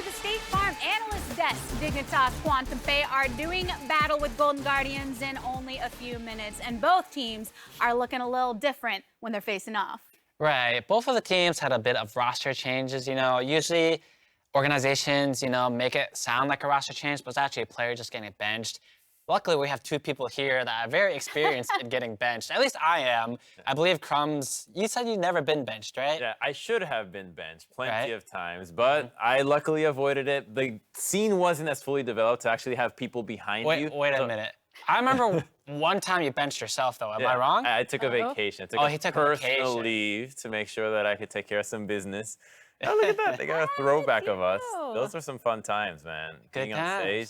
to the State Farm Analyst Desk. Dignitas QNTMPAY are doing battle with Golden Guardians in only a few minutes, and both teams are looking a little different when they're facing off. Right. Both of the teams had a bit of roster changes. Usually organizations, make it sound like a roster change, but it's actually a player just getting benched. Luckily, we have two people here that are very experienced in getting benched. At least I am. I believe Crumbs, you said you've never been benched, right? Yeah, I should have been benched plenty of times, but I luckily avoided it. The scene wasn't as fully developed to actually have people behind you. Wait a minute. I remember one time you benched yourself, though. Am I wrong? I took a vacation. I took a personal leave to make sure that I could take care of some business. Oh, look at that. They got a throwback of us. Those are some fun times, man. Being on stage.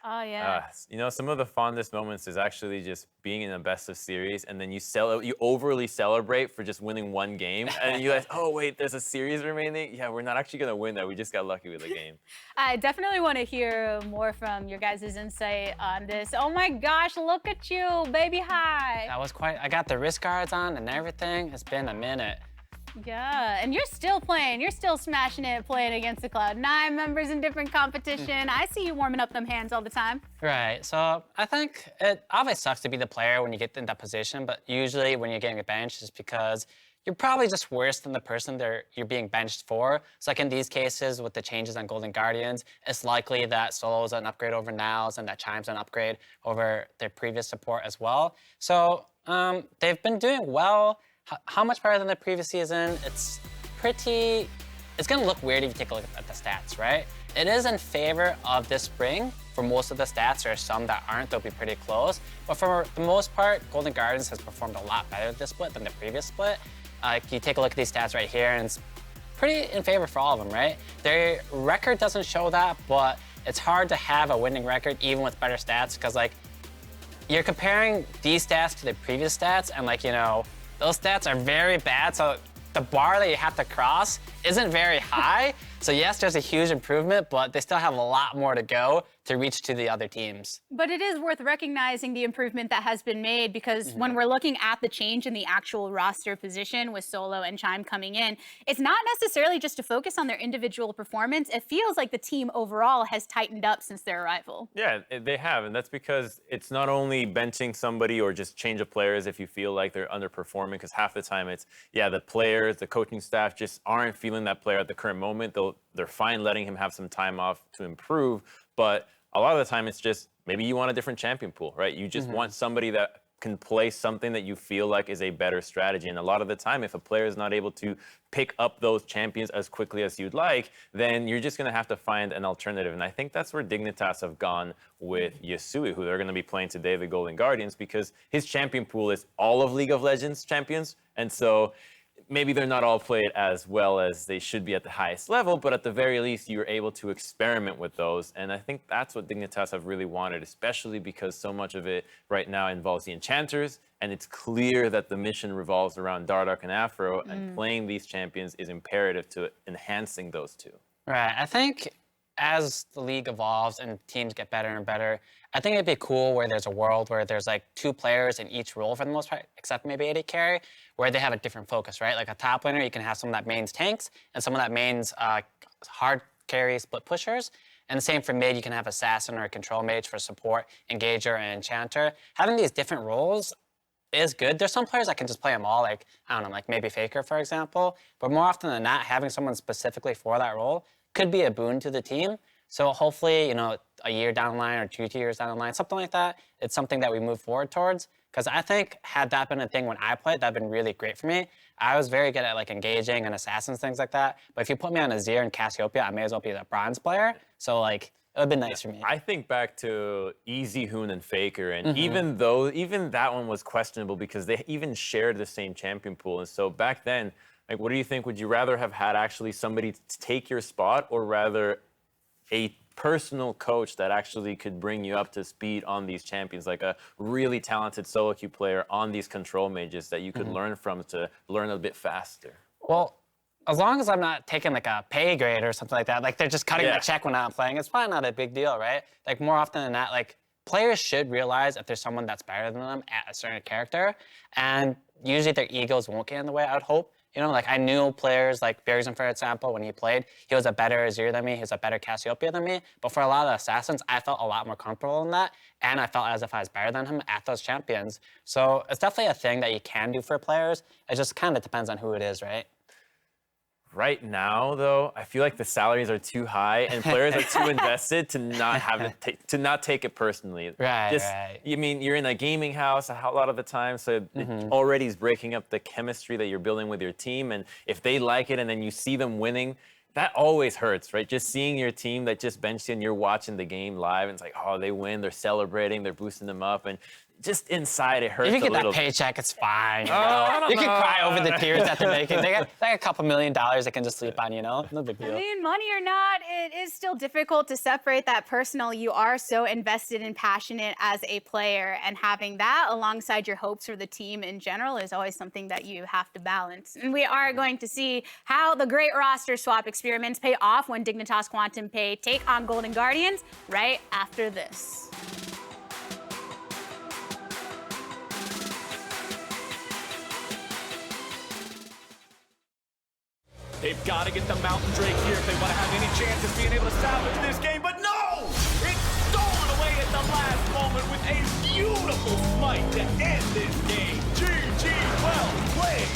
Oh, yeah. Some of the fondest moments is actually just being in a best of series, and then you overly celebrate for just winning one game, and you like, oh wait, there's a series remaining. Yeah, we're not actually gonna win that. We just got lucky with the game. I definitely want to hear more from your guys' insight on this. Oh my gosh, look at you, baby high. That was I got the wrist guards on and everything. It's been a minute. Yeah, and you're still playing. You're still smashing it, playing against the Cloud9 members in different competition. I see you warming up them hands all the time. Right, so I think it obviously sucks to be the player when you get in that position, but usually when you're getting a bench, it's because you're probably just worse than the person you're being benched for. So like in these cases with the changes on Golden Guardians, it's likely that Solo's an upgrade over Nows and that Chime's an upgrade over their previous support as well. So they've been doing well. How much better than the previous season? It's gonna look weird if you take a look at the stats, right? It is in favor of this spring for most of the stats. There are some that aren't, they'll be pretty close. But for the most part, Golden Guardians has performed a lot better this split than the previous split. You take a look at these stats right here, and it's pretty in favor for all of them, right? Their record doesn't show that, but it's hard to have a winning record even with better stats, because you're comparing these stats to the previous stats, and those stats are very bad, so the bar that you have to cross isn't very high. So yes, there's a huge improvement, but they still have a lot more to go to reach to the other teams. But it is worth recognizing the improvement that has been made, because when we're looking at the change in the actual roster position with Solo and Chime coming in, it's not necessarily just to focus on their individual performance. It feels like the team overall has tightened up since their arrival. Yeah, they have, and that's because it's not only benching somebody or just change of players if you feel like they're underperforming, because half the time it's, the players, the coaching staff just aren't feeling that player at the current moment. They're fine letting him have some time off to improve, but a lot of the time it's just maybe you want a different champion pool, right? You just want somebody that can play something that you feel like is a better strategy. And a lot of the time, if a player is not able to pick up those champions as quickly as you'd like, then you're just going to have to find an alternative. And I think that's where Dignitas have gone with Yasui, who they're going to be playing today, the Golden Guardians, because his champion pool is all of League of Legends champions. And so maybe they're not all played as well as they should be at the highest level, but at the very least, you're able to experiment with those. And I think that's what Dignitas have really wanted, especially because so much of it right now involves the enchanters, and it's clear that the mission revolves around Dardark and Afro, and playing these champions is imperative to enhancing those two. Right, I think as the league evolves and teams get better and better, I think it'd be cool where there's a world where there's two players in each role for the most part, except maybe AD carry, where they have a different focus, right? Like a top laner, you can have someone that mains tanks and someone that mains hard carry split pushers. And the same for mid, you can have assassin or a control mage for support, engager, and enchanter. Having these different roles is good. There's some players that can just play them all, I don't know, maybe Faker, for example. But more often than not, having someone specifically for that role could be a boon to the team. So hopefully, a year down the line or 2 years down the line, something like that, it's something that we move forward towards. Because I think had that been a thing when I played, that'd been really great for me. I was very good at engaging and assassins, things like that. But if you put me on Azir and Cassiopeia, I may as well be the bronze player. So it would've been nice for me. I think back to Easy Hoon and Faker, and even that one was questionable because they even shared the same champion pool. And so back then, what do you think? Would you rather have had actually somebody to take your spot, or rather a personal coach that actually could bring you up to speed on these champions, like a really talented solo queue player on these control mages that you could learn from to learn a bit faster? Well, as long as I'm not taking a pay grade or something like that, they're just cutting the check when I'm playing, it's probably not a big deal, right? More often than not, players should realize if there's someone that's better than them at a certain character, and usually their egos won't get in the way, I would hope. You know, like I knew players like Bergson, for example, when he played, he was a better Azir than me, he was a better Cassiopeia than me. But for a lot of the Assassins, I felt a lot more comfortable in that, and I felt as if I was better than him at those champions. So it's definitely a thing that you can do for players. It just kind of depends on who it is, right? Right now, though, I feel like the salaries are too high and players are too invested to not have it to not take it personally. Right. I mean, you're in a gaming house a lot of the time, so it already is breaking up the chemistry that you're building with your team. And if they like it and then you see them winning, that always hurts, right? Just seeing your team that just benched you and you're watching the game live, and it's like, oh, they win, they're celebrating, they're boosting them up, and just inside it hurts If you get a little. that paycheck, it's fine. You I know? don't You can know. cry over the tears that they're making. They got like a couple $1 million they can just sleep on, you know? No big I deal. mean, money or not, it is still difficult to separate that personal. You are so invested and passionate as a player, and having that alongside your hopes for the team in general is always something that you have to balance. And we are going to see how the great roster swap experiments pay off when Dignitas QNTMPAY take on Golden Guardians right after this. They've got to get the Mountain Drake here if they want to have any chance of being able to salvage this game, but no! It's stolen away at the last moment with a beautiful smite to end this game. GG, well played!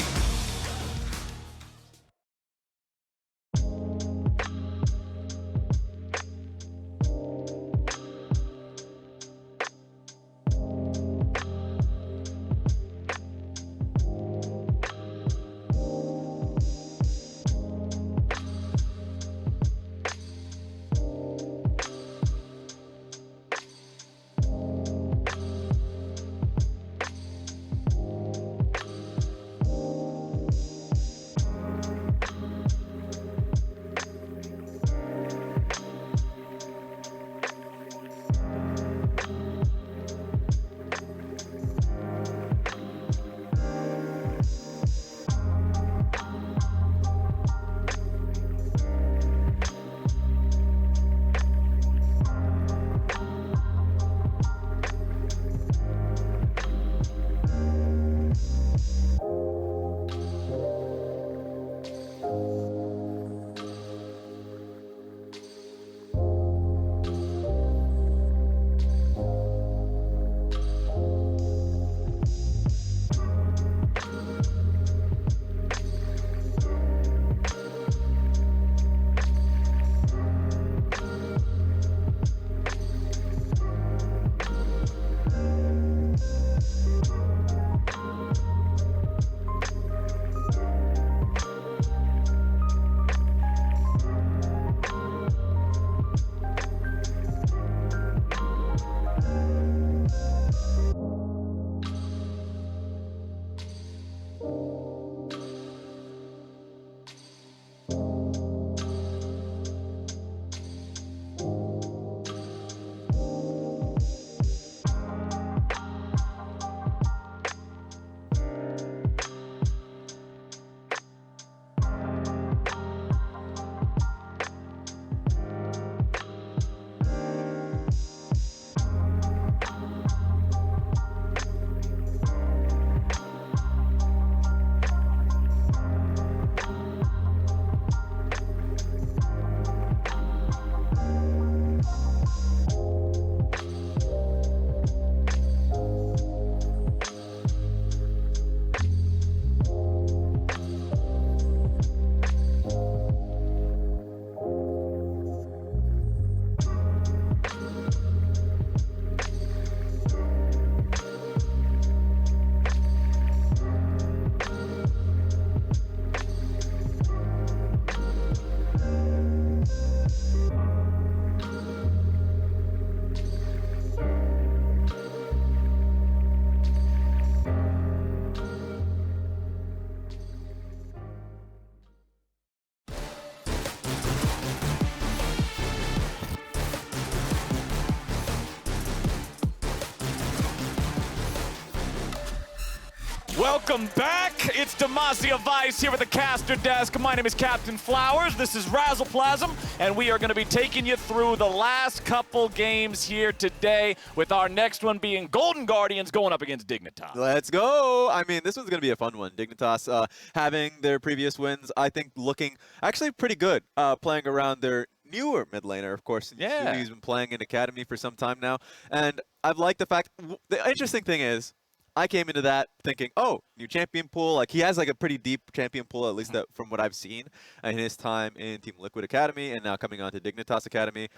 Welcome back. It's Demacia Vice here with the caster desk. My name is Captain Flowers. This is Razzleplasm, and we are going to be taking you through the last couple games here today, with our next one being Golden Guardians going up against Dignitas. Let's go. I mean, this one's going to be a fun one. Dignitas having their previous wins, I think, looking actually pretty good, playing around their newer mid laner, of course. Yeah. He's been playing in Academy for some time now, and I've liked the fact. The interesting thing is, I came into that thinking, oh, new champion pool. Like, he has like a pretty deep champion pool, at least from what I've seen in his time in Team Liquid Academy and now coming on to Dignitas Academy.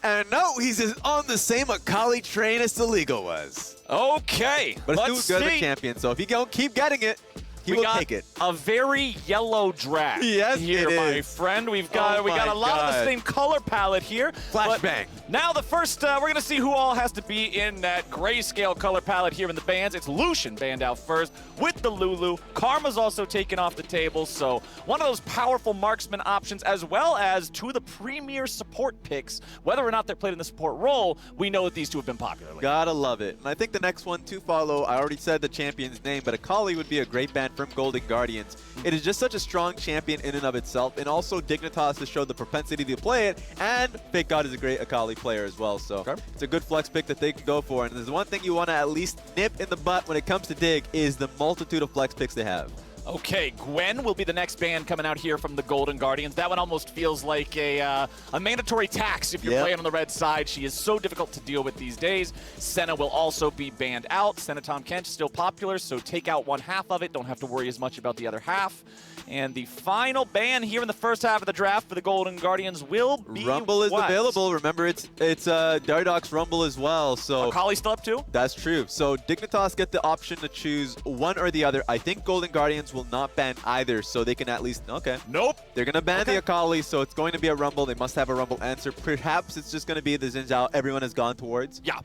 And no, he's on the same Akali train as Saligo was. Okay, But let's it's still good as a champion, so if he don't keep getting it, he will take it. A very yellow draft Yes, here, it my is. friend. We got a lot of the same color palette here. but Flashbang. Now the first, we're going to see who all has to be in that grayscale color palette here in the bans. It's Lucian banned out first with the Lulu. Karma's also taken off the table, so one of those powerful marksman options, as well as two of the premier support picks. Whether or not they're played in the support role, we know that these two have been popular lately. Gotta love it. And I think the next one to follow, I already said the champion's name, but Akali would be a great ban from Golden Guardians. It is just such a strong champion in and of itself, and also Dignitas has showed the propensity to play it, and Fake God is a great Akali player as well, so it's a good flex pick that they can go for. And there's one thing you want to at least nip in the butt when it comes to Dig is the multitude of flex picks they have. Okay, Gwen will be the next ban coming out here from the Golden Guardians. That one almost feels like a mandatory tax if you're playing on the red side. She is so difficult to deal with these days. Senna will also be banned out. Senna Tom Kench still popular, so take out one half of it. Don't have to worry as much about the other half. And the final ban here in the first half of the draft for the Golden Guardians will be Rumble is what? available. Remember, it's Dardock's Rumble as well. So Akali's still up too? That's true. So Dignitas get the option to choose one or the other. I think Golden Guardians will not ban either, so they can at least, Nope. They're going to ban the Akali, so it's going to be a Rumble. They must have a Rumble answer. Perhaps it's just going to be the Xin Zhao everyone has gone towards. Yeah.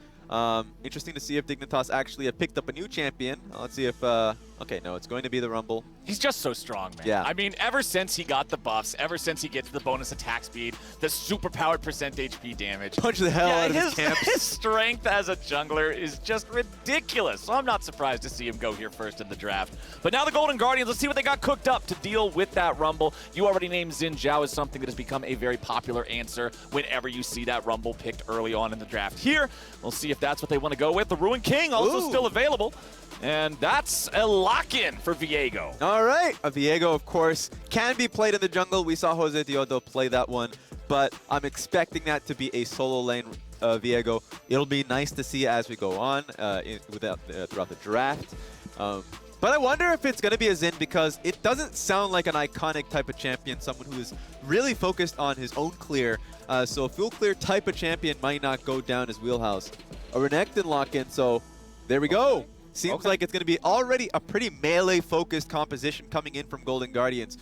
Interesting to see if Dignitas actually have picked up a new champion. Let's see if, okay, no, it's going to be the Rumble. He's just so strong, man. Yeah. I mean, ever since he got the buffs, ever since he gets the bonus attack speed, the super powered percent HP damage. Punch the hell out of his camps. His strength as a jungler is just ridiculous. So I'm not surprised to see him go here first in the draft. But now the Golden Guardians, let's see what they got cooked up to deal with that Rumble. You already named Xin Zhao as something that has become a very popular answer whenever you see that Rumble picked early on in the draft here. We'll see if that's what they want to go with. The Ruined King also still available. And that's a lock-in for Viego. All right. Viego, of course, can be played in the jungle. We saw Jose Diodo play that one, but I'm expecting that to be a solo lane Viego. It'll be nice to see as we go on throughout the draft. But I wonder if it's going to be a Xin, because it doesn't sound like an iconic type of champion, someone who is really focused on his own clear. So a full clear type of champion might not go down his wheelhouse. A Renekton lock-in, so there we go. Seems like it's going to be already a pretty melee-focused composition coming in from Golden Guardians.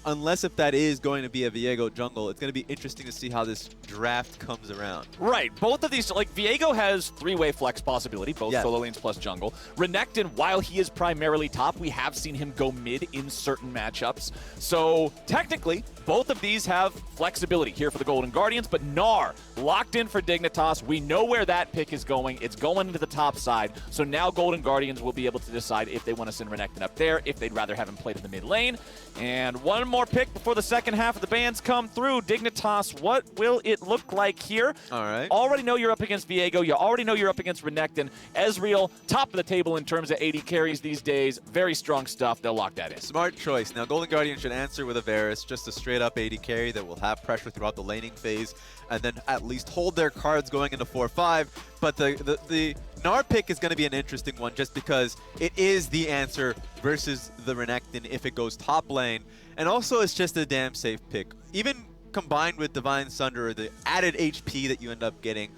Unless if that is going to be a Viego jungle, it's going to be interesting to see how this draft comes around. Right. Both of these, like, Viego has three-way flex possibility, both solo lanes plus jungle. Renekton, while he is primarily top, we have seen him go mid in certain matchups. So, technically, both of these have flexibility here for the Golden Guardians, but Gnar, locked in for Dignitas. We know where that pick is going. It's going into the top side. So now Golden Guardians will be able to decide if they want to send Renekton up there, if they'd rather have him played in the mid lane. And one more pick before the second half of the bans come through. Dignitas, what will it look like here? All right. Already know you're up against Viego. You already know you're up against Renekton. Ezreal, top of the table in terms of 80 carries these days. Very strong stuff. They'll lock that in. Smart choice. Now, Golden Guardian should answer with a Varus, just a straight-up 80 carry that will have pressure throughout the laning phase, and then at least hold their cards going into 4-5. But the Gnar pick is going to be an interesting one, just because it is the answer versus the Renekton if it goes top lane. And also, it's just a damn safe pick. Even combined with Divine Sunder, the added HP that you end up getting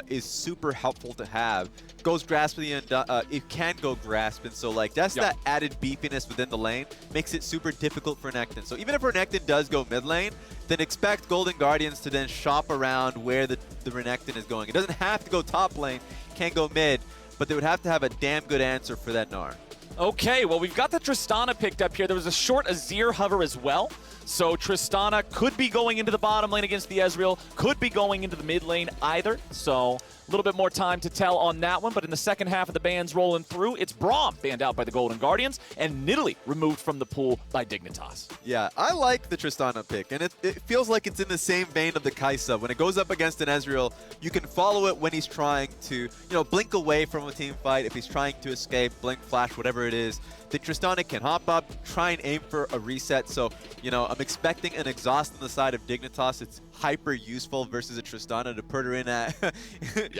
is super helpful to have. Goes Grasping, and it can go Grasping, so like that's that added beefiness within the lane, makes it super difficult for Renekton. So even if Renekton does go mid lane, then expect Golden Guardians to then shop around where the Renekton is going. It doesn't have to go top lane, can go mid, but they would have to have a damn good answer for that Gnar. Okay, well, we've got the Tristana picked up here. There was a short Azir hover as well. So Tristana could be going into the bottom lane against the Ezreal, could be going into the mid lane either. So a little bit more time to tell on that one, but in the second half of the bans rolling through, it's Braum banned out by the Golden Guardians and Nidalee removed from the pool by Dignitas. Yeah, I like the Tristana pick, and it feels like it's in the same vein of the Kai'Sa. When it goes up against an Ezreal, you can follow it when he's trying to, blink away from a team fight. If he's trying to escape, blink, flash, whatever it is, the Tristana can hop up, try and aim for a reset. So, I'm expecting an exhaust on the side of Dignitas. It's hyper useful versus a Tristana to put her in at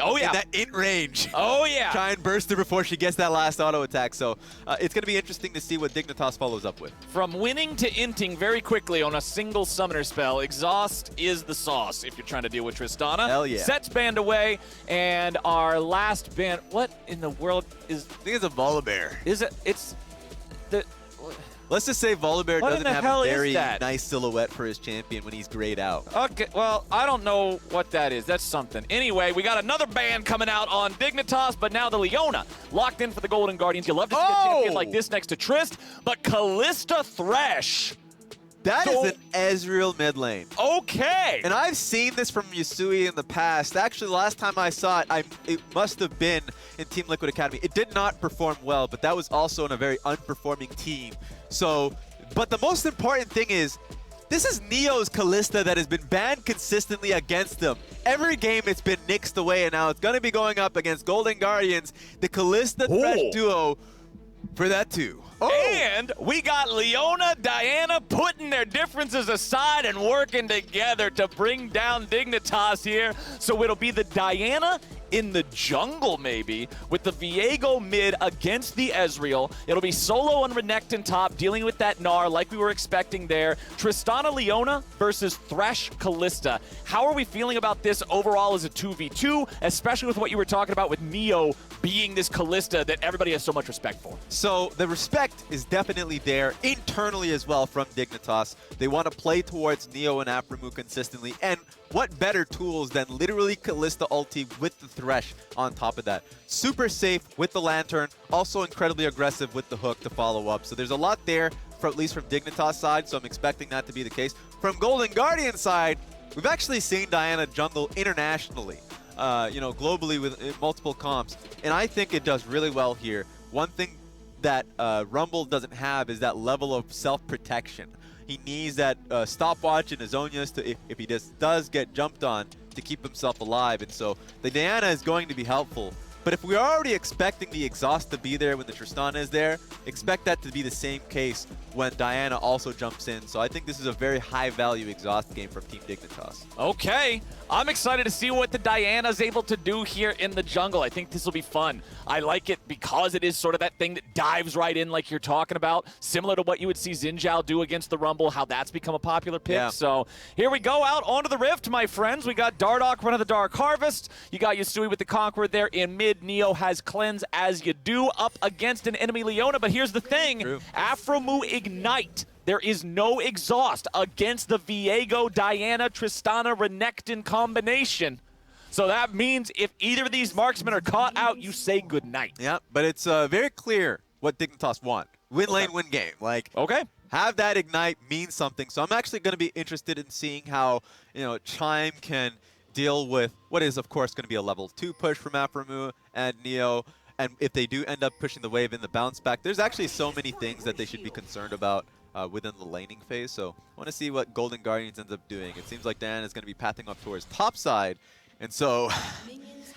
oh yeah, in that int range. Oh yeah, try and burst her before she gets that last auto attack. So it's going to be interesting to see what Dignitas follows up with. From winning to inting very quickly on a single summoner spell, exhaust is the sauce if you're trying to deal with Tristana. Hell yeah. Set's banned away, and our last ban. What in the world is? I think it's a Volibear. Is it? It's the. Let's just say Volibear What in doesn't the have hell a is very that? nice silhouette for his champion when he's grayed out. Okay, well, I don't know what that is. That's something. Anyway, we got another ban coming out on Dignitas, but now the Leona locked in for the Golden Guardians. You love to see a champion like this next to Trist, but Callista Thresh. That is an Ezreal mid lane. Okay. And I've seen this from Yusui in the past. Actually, last time I saw it, it must have been in Team Liquid Academy. It did not perform well, but that was also in a very unperforming team. So, but the most important thing is, this is Neo's Callista that has been banned consistently against them. Every game it's been nixed away, and now it's going to be going up against Golden Guardians, the Callista Thresh duo for that too. And we got Leona, Diana putting their differences aside and working together to bring down Dignitas here. So it'll be the Diana in the jungle, maybe, with the Viego mid against the Ezreal. It'll be Solo and Renekton top, dealing with that Gnar like we were expecting there. Tristana Leona versus Thresh Callista. How are we feeling about this overall as a 2v2, especially with what you were talking about with Neo being this Callista that everybody has so much respect for? So the respect is definitely there internally as well from Dignitas. They want to play towards Neo and Aphromu consistently, and what better tools than literally Callista ulti with the Thresh on top of that. Super safe with the Lantern, also incredibly aggressive with the hook to follow up. So there's a lot there, at least from Dignitas' side, so I'm expecting that to be the case. From Golden Guardian side, we've actually seen Diana jungle internationally, globally with multiple comps, and I think it does really well here. One thing that Rumble doesn't have is that level of self-protection. He needs that stopwatch in his Zhonya's to, if he does get jumped on, to keep himself alive. And so the Diana is going to be helpful. But if we're already expecting the exhaust to be there when the Tristana is there, expect that to be the same case when Diana also jumps in. So I think this is a very high-value exhaust game from Team Dignitas. Okay, I'm excited to see what the Diana's able to do here in the jungle. I think this will be fun. I like it because it is sort of that thing that dives right in like you're talking about, similar to what you would see Xin Zhao do against the Rumble, how that's become a popular pick. Yeah. So here we go out onto the Rift, my friends. We got Dardoch running the Dark Harvest. You got Yusui with the Conqueror there in mid. Neo has Cleanse as you do up against an enemy Leona. But here's the thing, Aphromu Ignite. There is no exhaust against the Viego, Diana, Tristana, Renekton combination. So that means if either of these marksmen are caught out, you say goodnight. Yeah, but it's very clear what Dignitas want. Win lane, win game. Okay. Have that Ignite mean something. So I'm actually going to be interested in seeing how, Chime can deal with what is, of course, going to be a level 2 push from Aphromu and Neo. And if they do end up pushing the wave in the bounce back, there's actually so many things that they should be concerned about within the laning phase. So I want to see what Golden Guardians ends up doing. It seems like Dan is going to be pathing up towards top side. And so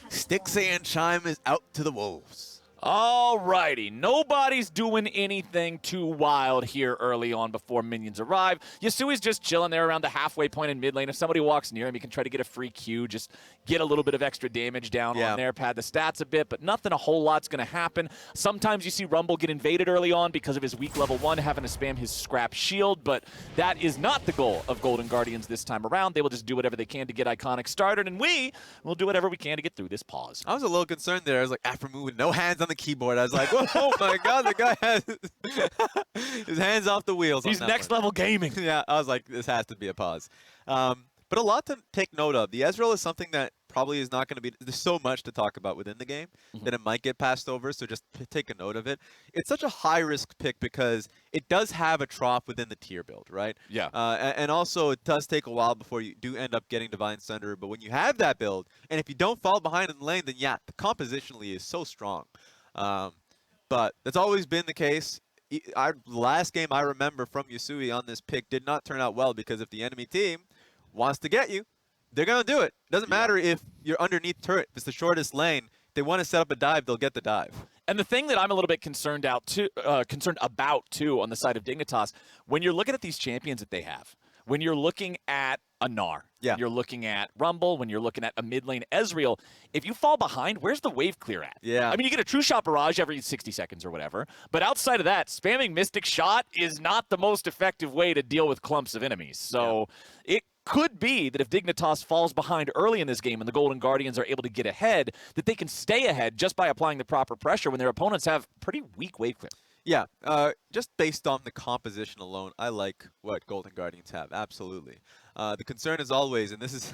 Stixie and Chime is out to the wolves. Alrighty, nobody's doing anything too wild here early on before minions arrive. Yasui's just chilling there around the halfway point in mid lane. If somebody walks near him, he can try to get a free Q, just get a little bit of extra damage down on there, pad the stats a bit, but nothing a whole lot's going to happen. Sometimes you see Rumble get invaded early on because of his weak level 1 having to spam his scrap shield, but that is not the goal of Golden Guardians this time around. They will just do whatever they can to get Iconic started, and we will do whatever we can to get through this pause. I was a little concerned there. I was like, Aphromu with no hands on the keyboard. I was like, oh my god, the guy has his hands off the wheels. He's on that next one. level gaming. Yeah, I was like, this has to be a pause. But But a lot to take note of. The Ezreal is something that probably is not going to be, there's so much to talk about within the game that it might get passed over, so just take a note of it. It's such a high-risk pick because it does have a trough within the tier build, right? Yeah. And also, it does take a while before you do end up getting Divine Sunder, but when you have that build, and if you don't fall behind in the lane, then yeah, the compositionally is so strong. But that's always been the case. Our last game I remember from Yusui on this pick did not turn out well because if the enemy team wants to get you, they're going to do it. Doesn't matter if you're underneath turret. If it's the shortest lane, they want to set up a dive, they'll get the dive. And the thing that I'm a little bit concerned about too on the side of Dignitas, when you're looking at these champions that they have, when you're looking at a Gnar, you're looking at Rumble, when you're looking at a mid lane Ezreal, if you fall behind, where's the wave clear at? Yeah. I mean, you get a true shot barrage every 60 seconds or whatever, but outside of that, spamming Mystic Shot is not the most effective way to deal with clumps of enemies. So it could be that if Dignitas falls behind early in this game and the Golden Guardians are able to get ahead, that they can stay ahead just by applying the proper pressure when their opponents have pretty weak wave clear. Yeah, just based on the composition alone, I like what Golden Guardians have, absolutely. The concern is always, and this is,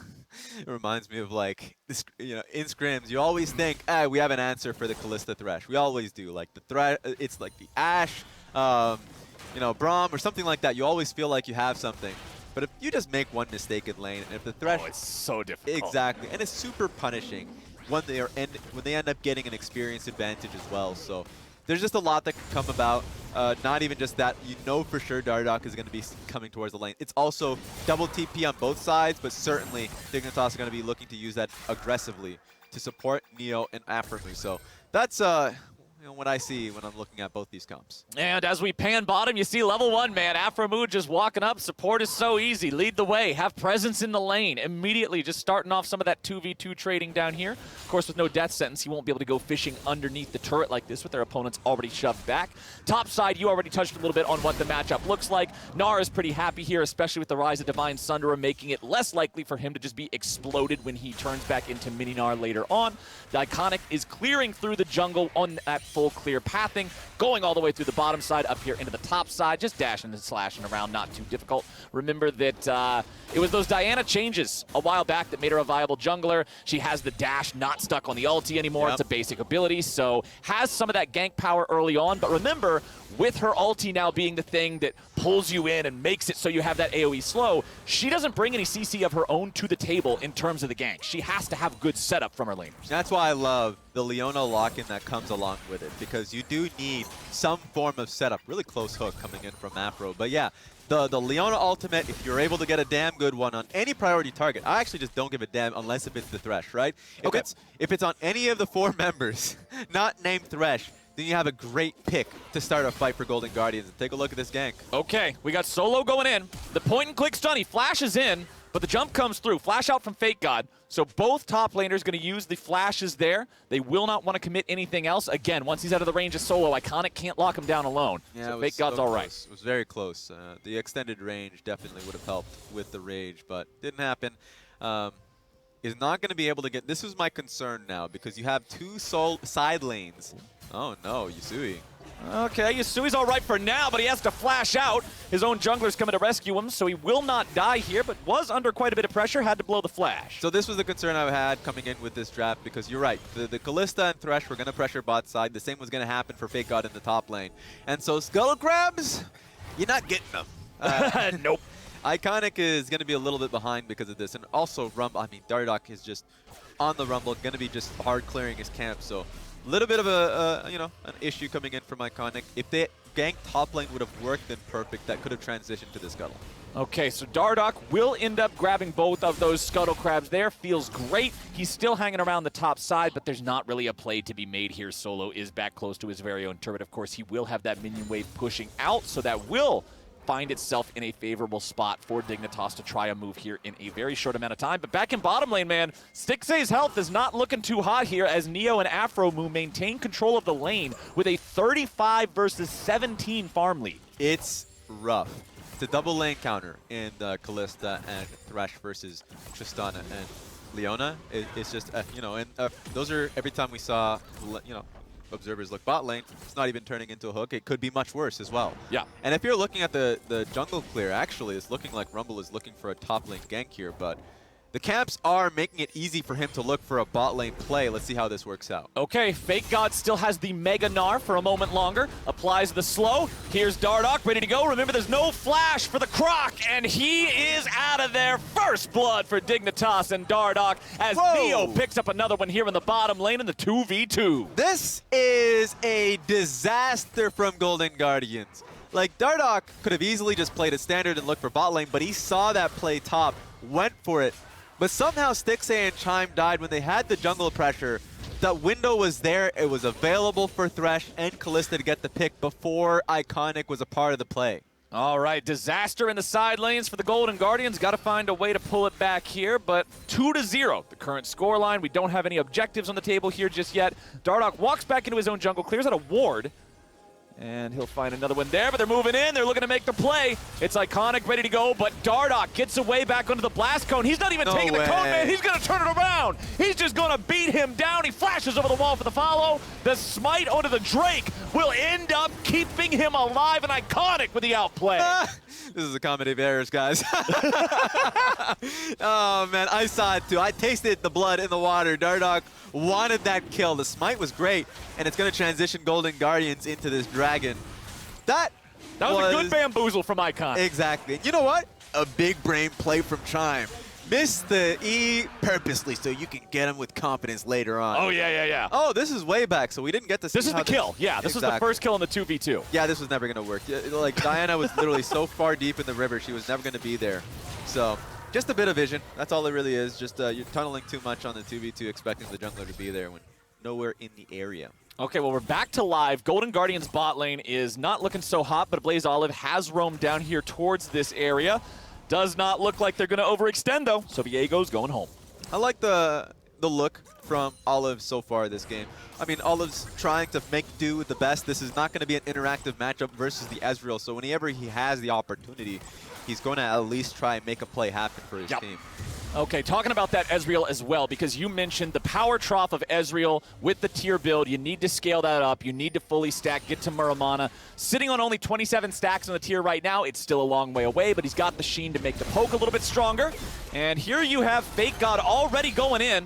it reminds me of like, this, you know, in scrims, you always think, we have an answer for the Kalista Thresh. We always do, like the Thresh, it's like the Ashe, you know, Braum or something like that. You always feel like you have something. But if you just make one mistake in lane, and if the Thresh... Oh, it's so difficult. Exactly, and it's super punishing when they end up getting an experience advantage as well, so... There's just a lot that can come about. Not even just that, you know for sure Dardoch is going to be coming towards the lane. It's also double TP on both sides, but certainly Dignitas are going to be looking to use that aggressively to support Neo and Aphromoo. So that's you know, what I see when I'm looking at both these comps. And as we pan bottom, you see level 1, man. Aphromoo just walking up. Support is so easy. Lead the way. Have presence in the lane. Immediately just starting off some of that 2v2 trading down here. Of course, with no death sentence, he won't be able to go fishing underneath the turret like this with their opponents already shoved back. Top side, you already touched a little bit on what the matchup looks like. Gnar is pretty happy here, especially with the rise of Divine Sunderer, making it less likely for him to just be exploded when he turns back into Mini Gnar later on. The Iconic is clearing through the jungle on that full clear pathing, going all the way through the bottom side up here into the top side, just dashing and slashing around, not too difficult. Remember that it was those Diana changes a while back that made her a viable jungler. She has the dash not stuck on the ulti anymore. It's a basic ability, so has some of that gank power early on, but remember, with her ulti now being the thing that pulls you in and makes it so you have that AoE slow, she doesn't bring any CC of her own to the table in terms of the gank. She has to have good setup from her laners. That's why I love the Leona lock-in that comes along with it, because you do need some form of setup. Really close hook coming in from Afro. But yeah, the Leona ultimate, if you're able to get a damn good one on any priority target, I actually just don't give a damn unless if it's the Thresh, right? If it's on any of the 4 members, not named Thresh, then you have a great pick to start a fight for Golden Guardians. And take a look at this gank. Okay, we got Solo going in. The point and click stun, he flashes in, but the jump comes through. Flash out from Fake God. So both top laners going to use the flashes there. They will not want to commit anything else. Again, once he's out of the range of Solo, Iconic can't lock him down alone. Yeah, so Fake God's all right. It was very close. The extended range definitely would have helped with the rage, but didn't happen. Is not going to be able to get... This is my concern now, because you have 2 side lanes. Oh no, Yusui. Okay, Yasui's all right for now, but he has to flash out. His own jungler's coming to rescue him, so he will not die here, but was under quite a bit of pressure, had to blow the flash. So this was the concern I had coming in with this draft, because you're right. The Kalista and Thresh were going to pressure bot side. The same was going to happen for Fake God in the top lane. And so Scuttle Crabs, you're not getting them. Nope. Iconic is going to be a little bit behind because of this. And also Rumble, I mean, Dardoch is just on the Rumble, going to be just hard clearing his camp. So a little bit of a, you know, an issue coming in from Iconic. If they gank top lane would have worked, then perfect. That could have transitioned to the Scuttle. Okay, so Dardoch will end up grabbing both of those Scuttle Crabs there. Feels great. He's still hanging around the top side, but there's not really a play to be made here. Solo is back close to his very own turret. Of course, he will have that minion wave pushing out, so that will find itself in a favorable spot for Dignitas to try a move here in a very short amount of time. But back in bottom lane, man, Stixxay's health is not looking too hot here as Neo and Aphromoo maintain control of the lane with a 35 versus 17 farm lead. It's rough. It's a double lane counter in Kalista and Thresh versus Tristana and Leona. It's just, you know, and those are every time we saw, you know, observers look bot lane, it's not even turning into a hook. It could be much worse as well. Yeah. And if you're looking at the jungle clear, actually, it's looking like Rumble is looking for a top lane gank here, but the camps are making it easy for him to look for a bot lane play. Let's see how this works out. Okay, Fake God still has the Mega Gnar for a moment longer. Applies the slow. Here's Dardoch ready to go. Remember, there's no flash for the Croc, and he is out of there. First blood for Dignitas and Dardoch as Neo picks up another one here in the bottom lane in the 2v2. This is a disaster from Golden Guardians. Like, Dardoch could have easily just played it standard and looked for bot lane, but he saw that play top, went for it. But somehow Stixay and Chime died when they had the jungle pressure. That window was there. It was available for Thresh and Kalista to get the pick before Iconic was a part of the play. All right, disaster in the side lanes for the Golden Guardians. Got to find a way to pull it back here, but 2-0, the current scoreline. We don't have any objectives on the table here just yet. Dardoch walks back into his own jungle, clears out a ward, and he'll find another one there, but they're moving in. They're looking to make the play. It's Iconic ready to go, but Dardoch gets away back onto the blast cone. He's not even taking the cone, man. He's going to turn it around. He's just going to beat him down. He flashes over the wall for the follow. The smite onto the Drake will end up keeping him alive, and Iconic with the outplay. This is a comedy of errors, guys. Oh, man, I saw it too. I tasted the blood in the water. Dardoch wanted that kill. The smite was great, and it's going to transition Golden Guardians into this dragon. That was a good bamboozle from Iconic. Exactly. You know what? A big brain play from Chime. Missed the E purposely so you can get him with confidence later on. Oh, yeah. Oh, this is way back, so we didn't get to see This is the kill. Yeah, this was the first kill in the 2v2. Yeah, this was never going to work. Like, Diana was literally so far deep in the river, she was never going to be there. So, just a bit of vision. That's all it really is. Just you're tunneling too much on the 2v2, expecting the jungler to be there when nowhere in the area. Okay, well, we're back to live. Golden Guardians bot lane is not looking so hot, but Blaze Olive has roamed down here towards this area. Does not look like they're going to overextend, though, so Viego's going home. I like the look from Olive so far this game. I mean, Olive's trying to make do with the best. This is not going to be an interactive matchup versus the Ezreal, so whenever he has the opportunity, he's going to at least try and make a play happen for his team. Okay, talking about that Ezreal as well, because you mentioned the power trough of Ezreal with the tier build. You need to scale that up. You need to fully stack, get to Muramana. Sitting on only 27 stacks on the tier right now, it's still a long way away, but he's got the sheen to make the poke a little bit stronger. And here you have Fake God already going in.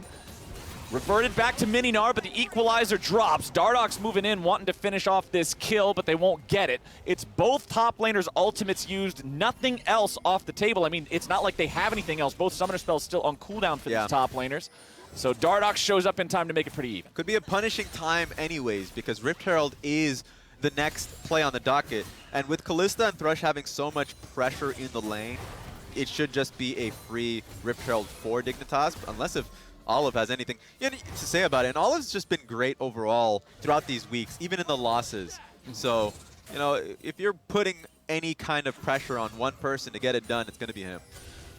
Reverted back to Mininar, but the equalizer drops. Dardoch's moving in, wanting to finish off this kill, but they won't get it. It's both top laners' ultimates used, nothing else off the table. I mean, it's not like they have anything else. Both summoner spells still on cooldown for these top laners. So Dardoch shows up in time to make it pretty even. Could be a punishing time anyways, because Rift Herald is the next play on the docket. And with Kalista and Thresh having so much pressure in the lane, it should just be a free Rift Herald for Dignitas, unless if Olive has anything to say about it. And Olive's just been great overall throughout these weeks, even in the losses. So, you know, if you're putting any kind of pressure on one person to get it done, it's going to be him.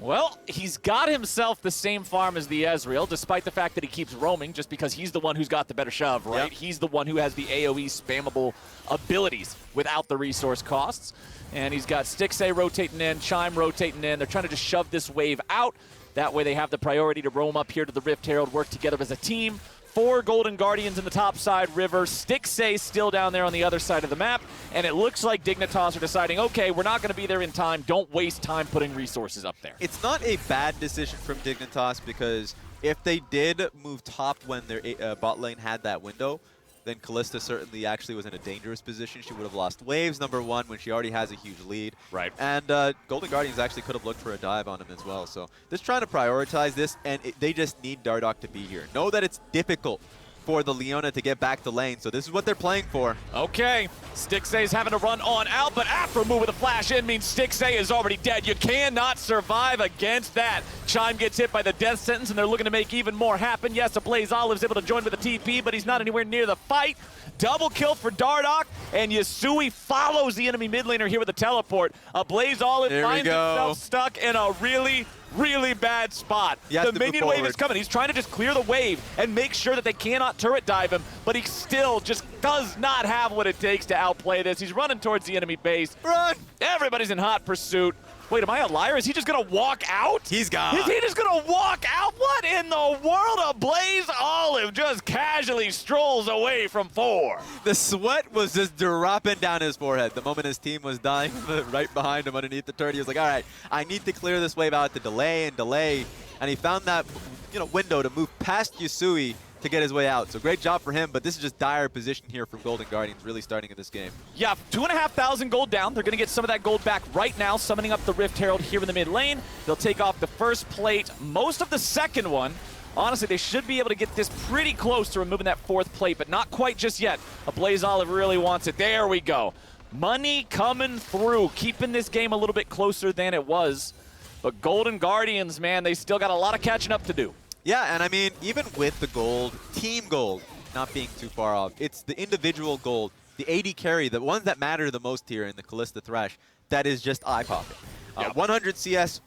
Well, he's got himself the same farm as the Ezreal, despite the fact that he keeps roaming, just because he's the one who's got the better shove, right? Yep. He's the one who has the AoE spammable abilities without the resource costs. And he's got Stixay rotating in, Chime rotating in. They're trying to just shove this wave out. That way they have the priority to roam up here to the Rift Herald, work together as a team. 4 Golden Guardians in the top side river. Stixay still down there on the other side of the map. And it looks like Dignitas are deciding, okay, we're not going to be there in time. Don't waste time putting resources up there. It's not a bad decision from Dignitas, because if they did move top when their bot lane had that window, then Kalista certainly actually was in a dangerous position. She would have lost waves, number one, when she already has a huge lead. Right. And Golden Guardians actually could have looked for a dive on him as well. So just trying to prioritize this, and they just need Dardoch to be here. Know that it's difficult for the Leona to get back to lane, so this is what they're playing for. Okay, Stixay's having to run on out, but after a move with a flash in means Stixay is already dead. You cannot survive against that. Chime gets hit by the death sentence, and they're looking to make even more happen. Yes, Blaze Olive's able to join with a TP, but he's not anywhere near the fight. Double kill for Dardoch, and Yasui follows the enemy mid laner here with a teleport. Blaze Olive finds himself stuck in a really bad spot. The minion wave is coming. He's trying to just clear the wave and make sure that they cannot turret dive him, but he still just does not have what it takes to outplay this. He's running towards the enemy base. Run! Everybody's in hot pursuit. Wait, am I a liar? Is he just going to walk out? He's gone. Is he just going to walk out? What in the world? A Blaze Olive just casually strolls away from 4. The sweat was just dropping down his forehead. The moment his team was dying right behind him underneath the turret, he was like, all right, I need to clear this wave out to delay and delay. And he found that window to move past Yusui to get his way out. So great job for him, but this is just dire position here from Golden Guardians really starting in this game. Yeah, 2,500 gold down. They're going to get some of that gold back right now, summoning up the Rift Herald here in the mid lane. They'll take off the first plate, most of the second one. Honestly, they should be able to get this pretty close to removing that 4th plate, but not quite just yet. A Blaze Olive really wants it. There we go. Money coming through, keeping this game a little bit closer than it was. But Golden Guardians, man, they still got a lot of catching up to do. Yeah, and I mean, even with the gold, team gold not being too far off, it's the individual gold, the AD carry, the ones that matter the most here in the Kalista Thresh, that is just eye-popping. 100 CS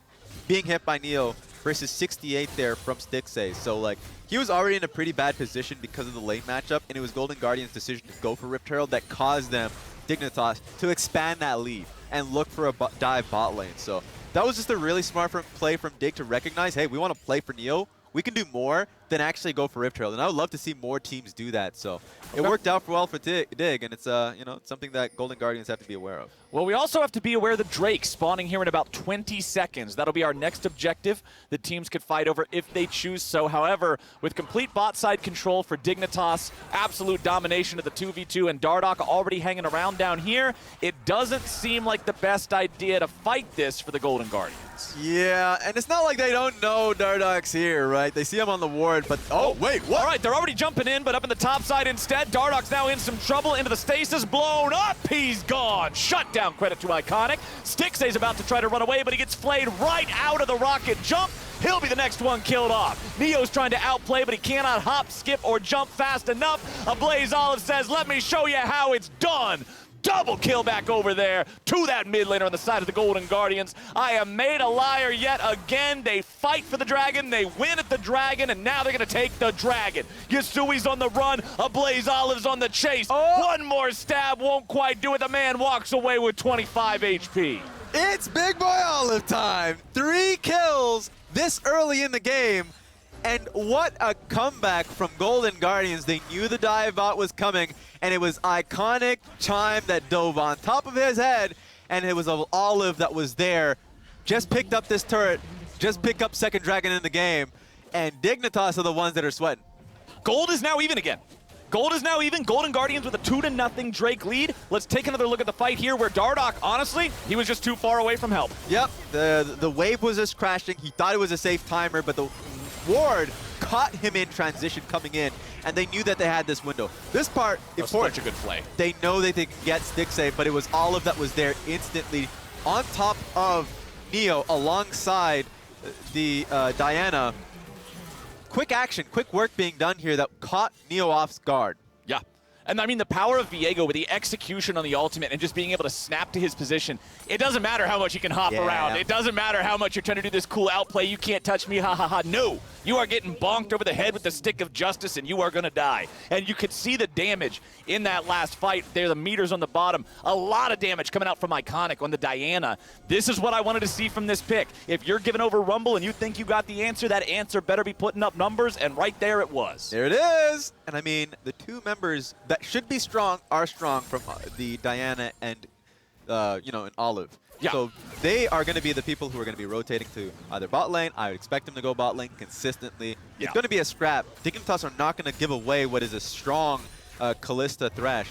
being hit by Neo versus 68 there from Stixxay. So, like, he was already in a pretty bad position because of the lane matchup, and it was Golden Guardians' decision to go for Rift Herald that caused them, Dignitas, to expand that lead and look for a dive bot lane. So that was just a really smart play from Dig to recognize, hey, we want to play for Neo. We can do more than actually go for Rift Herald, and I would love to see more teams do that. So it worked out well for Dig, and it's something that Golden Guardians have to be aware of. Well, we also have to be aware of the Drake spawning here in about 20 seconds. That'll be our next objective that teams could fight over if they choose so. However, with complete bot side control for Dignitas, absolute domination of the 2v2, and Dardoch already hanging around down here, it doesn't seem like the best idea to fight this for the Golden Guardians. Yeah, and it's not like they don't know Dardoch's here, right? They see him on the ward, but wait, what? All right, they're already jumping in, but up in the top side instead. Dardoch's now in some trouble, into the stasis, blown up. He's gone. Shut down, credit to Iconic. Stixxay's about to try to run away, but he gets flayed right out of the rocket jump. He'll be the next one killed off. Neo's trying to outplay, but he cannot hop, skip, or jump fast enough. A Blaze Olive says, let me show you how it's done. Double kill back over there to that mid laner on the side of the Golden Guardians. I am made a liar yet again. They fight for the dragon, they win at the dragon, and now they're going to take the dragon. Yasui's on the run, a Blaze Olive's on the chase. One more stab won't quite do it. The man walks away with 25 HP. It's Big Boy Olive time. 3 kills this early in the game. And what a comeback from Golden Guardians. They knew the dive bot was coming, and it was Iconic Chime that dove on top of his head, and it was Olive that was there. Just picked up this turret, just picked up second dragon in the game, and Dignitas are the ones that are sweating. Gold is now even again. Gold is now even. Golden Guardians with a 2-0 Drake lead. Let's take another look at the fight here where Dardoch, honestly, he was just too far away from help. Yep, the wave was just crashing. He thought it was a safe timer, but the ward caught him in transition coming in, and they knew that they had this window. This part, That's such a good play. They know that they can get Stixxay, but it was Olive that was there instantly on top of Neo alongside the Diana. Quick action, quick work being done here that caught Neo off guard. Yeah. And I mean, the power of Viego with the execution on the ultimate and just being able to snap to his position, it doesn't matter how much you can hop around. It doesn't matter how much you're trying to do this cool outplay. You can't touch me, ha ha ha. No, you are getting bonked over the head with the stick of justice and you are going to die. And you could see the damage in that last fight there, the meters on the bottom. A lot of damage coming out from Iconic on the Diana. This is what I wanted to see from this pick. If you're giving over Rumble and you think you got the answer, that answer better be putting up numbers, and right there it was. There it is. And I mean, the two members that should be strong are strong from the Diana and, and Olive. Yeah. So they are going to be the people who are going to be rotating to either bot lane. I would expect them to go bot lane consistently. Yeah. It's going to be a scrap. Dignitas are not going to give away what is a strong Kalista Thresh,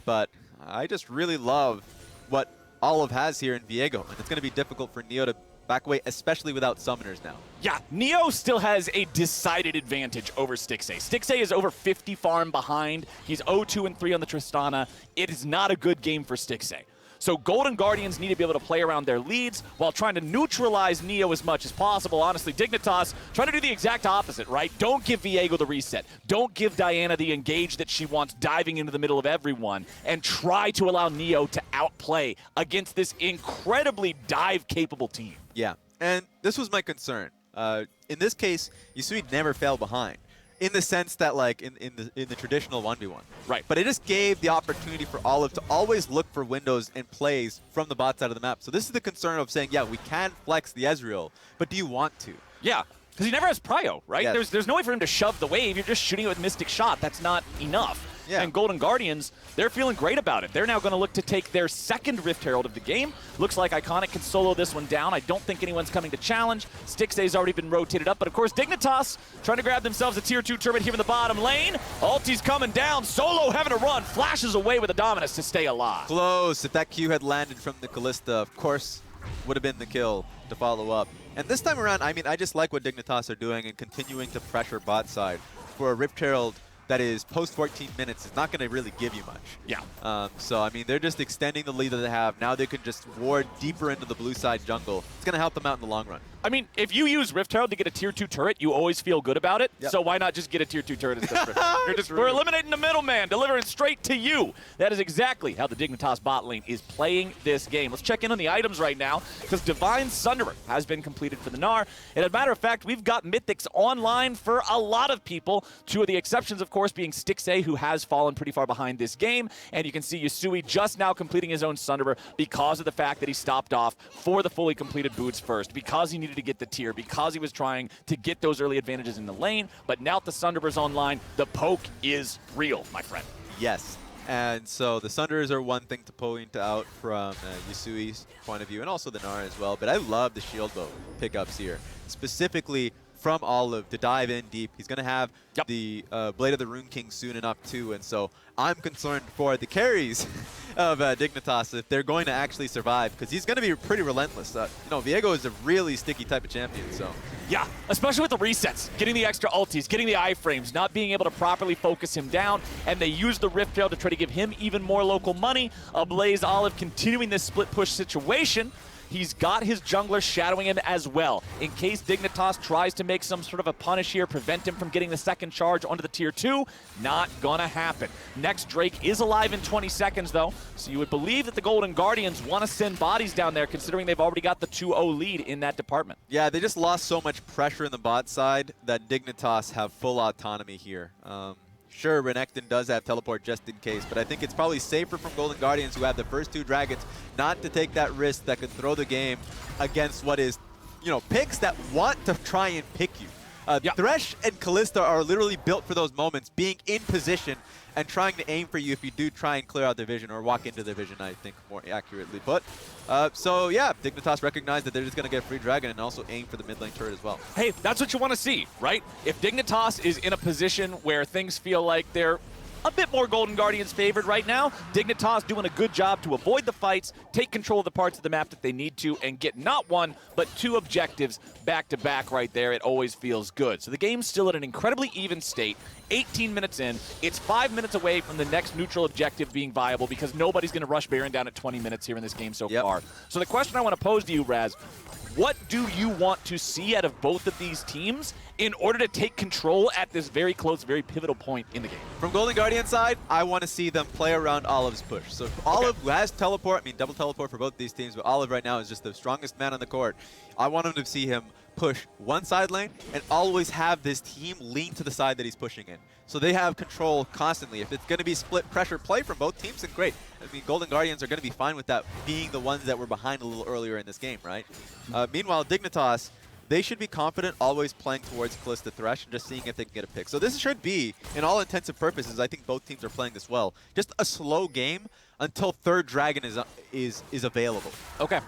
but I just really love what Olive has here in Viego, and it's going to be difficult for Neo to back away, especially without summoners now. Yeah, Neo still has a decided advantage over Stixxay. Stixxay is over 50 farm behind. He's 0-2-3 on the Tristana. It is not a good game for Stixxay. So Golden Guardians need to be able to play around their leads while trying to neutralize Neo as much as possible. Honestly, Dignitas trying to do the exact opposite, right? Don't give Viego the reset. Don't give Diana the engage that she wants, diving into the middle of everyone, and try to allow Neo to outplay against this incredibly dive-capable team. Yeah, and this was my concern. In this case, Yusui never fell behind. in the sense that like in the traditional 1v1. Right. But it just gave the opportunity for Olive to always look for windows and plays from the bot side of the map. So this is the concern of saying, yeah, we can flex the Ezreal, but do you want to? Yeah, because he never has prio, right? Yes. There's no way for him to shove the wave. You're just shooting it with Mystic Shot. That's not enough. Yeah. And Golden Guardians, they're feeling great about it. They're now going to look to take their second Rift Herald of the game. Looks like Iconic can solo this one down. I don't think anyone's coming to challenge. Stixxay's already been rotated up, but of course Dignitas trying to grab themselves a tier 2 turret here in the bottom lane. Ulti's coming down. Solo having to run. Flashes away with a Dominus to stay alive. Close. If that Q had landed from the Kalista, of course, would have been the kill to follow up. And this time around, I mean, I just like what Dignitas are doing and continuing to pressure bot side for a Rift Herald that is post 14 minutes is not going to really give you much. Yeah. So, I mean, they're just extending the lead that they have. Now they can just ward deeper into the blue side jungle. It's going to help them out in the long run. I mean, if you use Rift Herald to get a tier 2 turret, you always feel good about it. Yep. So why not just get a tier 2 turret instead of Rift Herald? We're eliminating the middleman, delivering straight to you. That is exactly how the Dignitas bot lane is playing this game. Let's check in on the items right now, because Divine Sunderer has been completed for the Gnar. And as a matter of fact, we've got Mythics online for a lot of people. Two of the exceptions, of course, being Stixxay, who has fallen pretty far behind this game. And you can see Yusui just now completing his own Sunderer because of the fact that he stopped off for the fully completed boots first, because he needed to get the tier, because he was trying to get those early advantages in the lane. But now that the Sunderer's online, the poke is real, my friend. Yes. And so the Sunderers are one thing to point out from Yusui's point of view, and also the Gnar as well. But I love the shield bow pickups here, specifically from Olive to dive in deep. He's going to have the Blade of the Rune King soon enough too, and so I'm concerned for the carries of Dignitas if they're going to actually survive, because he's going to be pretty relentless. You know, Viego is a really sticky type of champion, so. Yeah, especially with the resets, getting the extra ultis, getting the iframes, not being able to properly focus him down, and they use the Rift Herald to try to give him even more local money. Ablaze Olive continuing this split push situation. He's got his jungler shadowing him as well, in case Dignitas tries to make some sort of a punish here, prevent him from getting the second charge onto the tier 2. Not gonna happen. Next, Drake is alive in 20 seconds, though, so you would believe that the Golden Guardians want to send bodies down there, considering they've already got the 2-0 lead in that department. Yeah, they just lost so much pressure in the bot side that Dignitas have full autonomy here. Sure, Renekton does have teleport just in case, but I think it's probably safer from Golden Guardians, who have the first 2 dragons, not to take that risk that could throw the game against what is, you know, picks that want to try and pick you. Thresh and Kalista are literally built for those moments, being in position and trying to aim for you if you do try and clear out their vision or walk into their vision, I think, more accurately. But, so yeah, Dignitas recognized that they're just going to get free dragon and also aim for the mid lane turret as well. Hey, that's what you want to see, right? If Dignitas is in a position where things feel like they're a bit more Golden Guardians favored right now, Dignitas doing a good job to avoid the fights, take control of the parts of the map that they need to, and get not 1, but 2 objectives back-to-back right there. It always feels good. So the game's still at an incredibly even state. 18 minutes in, it's 5 minutes away from the next neutral objective being viable, because nobody's going to rush Baron down at 20 minutes here in this game so far. So the question I want to pose to you, Raz, what do you want to see out of both of these teams in order to take control at this very close, very pivotal point in the game? From Golden Guardian side, I want to see them play around Olive's push. So if Olive, who has teleport, I mean double teleport for both these teams, but Olive right now is just the strongest man on the court. I want him to see him push one side lane and always have this team lean to the side that he's pushing in. So they have control constantly. If it's going to be split pressure play from both teams, then great. I mean, Golden Guardians are going to be fine with that, being the ones that were behind a little earlier in this game, right? Meanwhile, Dignitas, they should be confident always playing towards Kalista Thresh and just seeing if they can get a pick. So this should be, in all intents and purposes, I think both teams are playing this well, just a slow game until third dragon is available. Okay.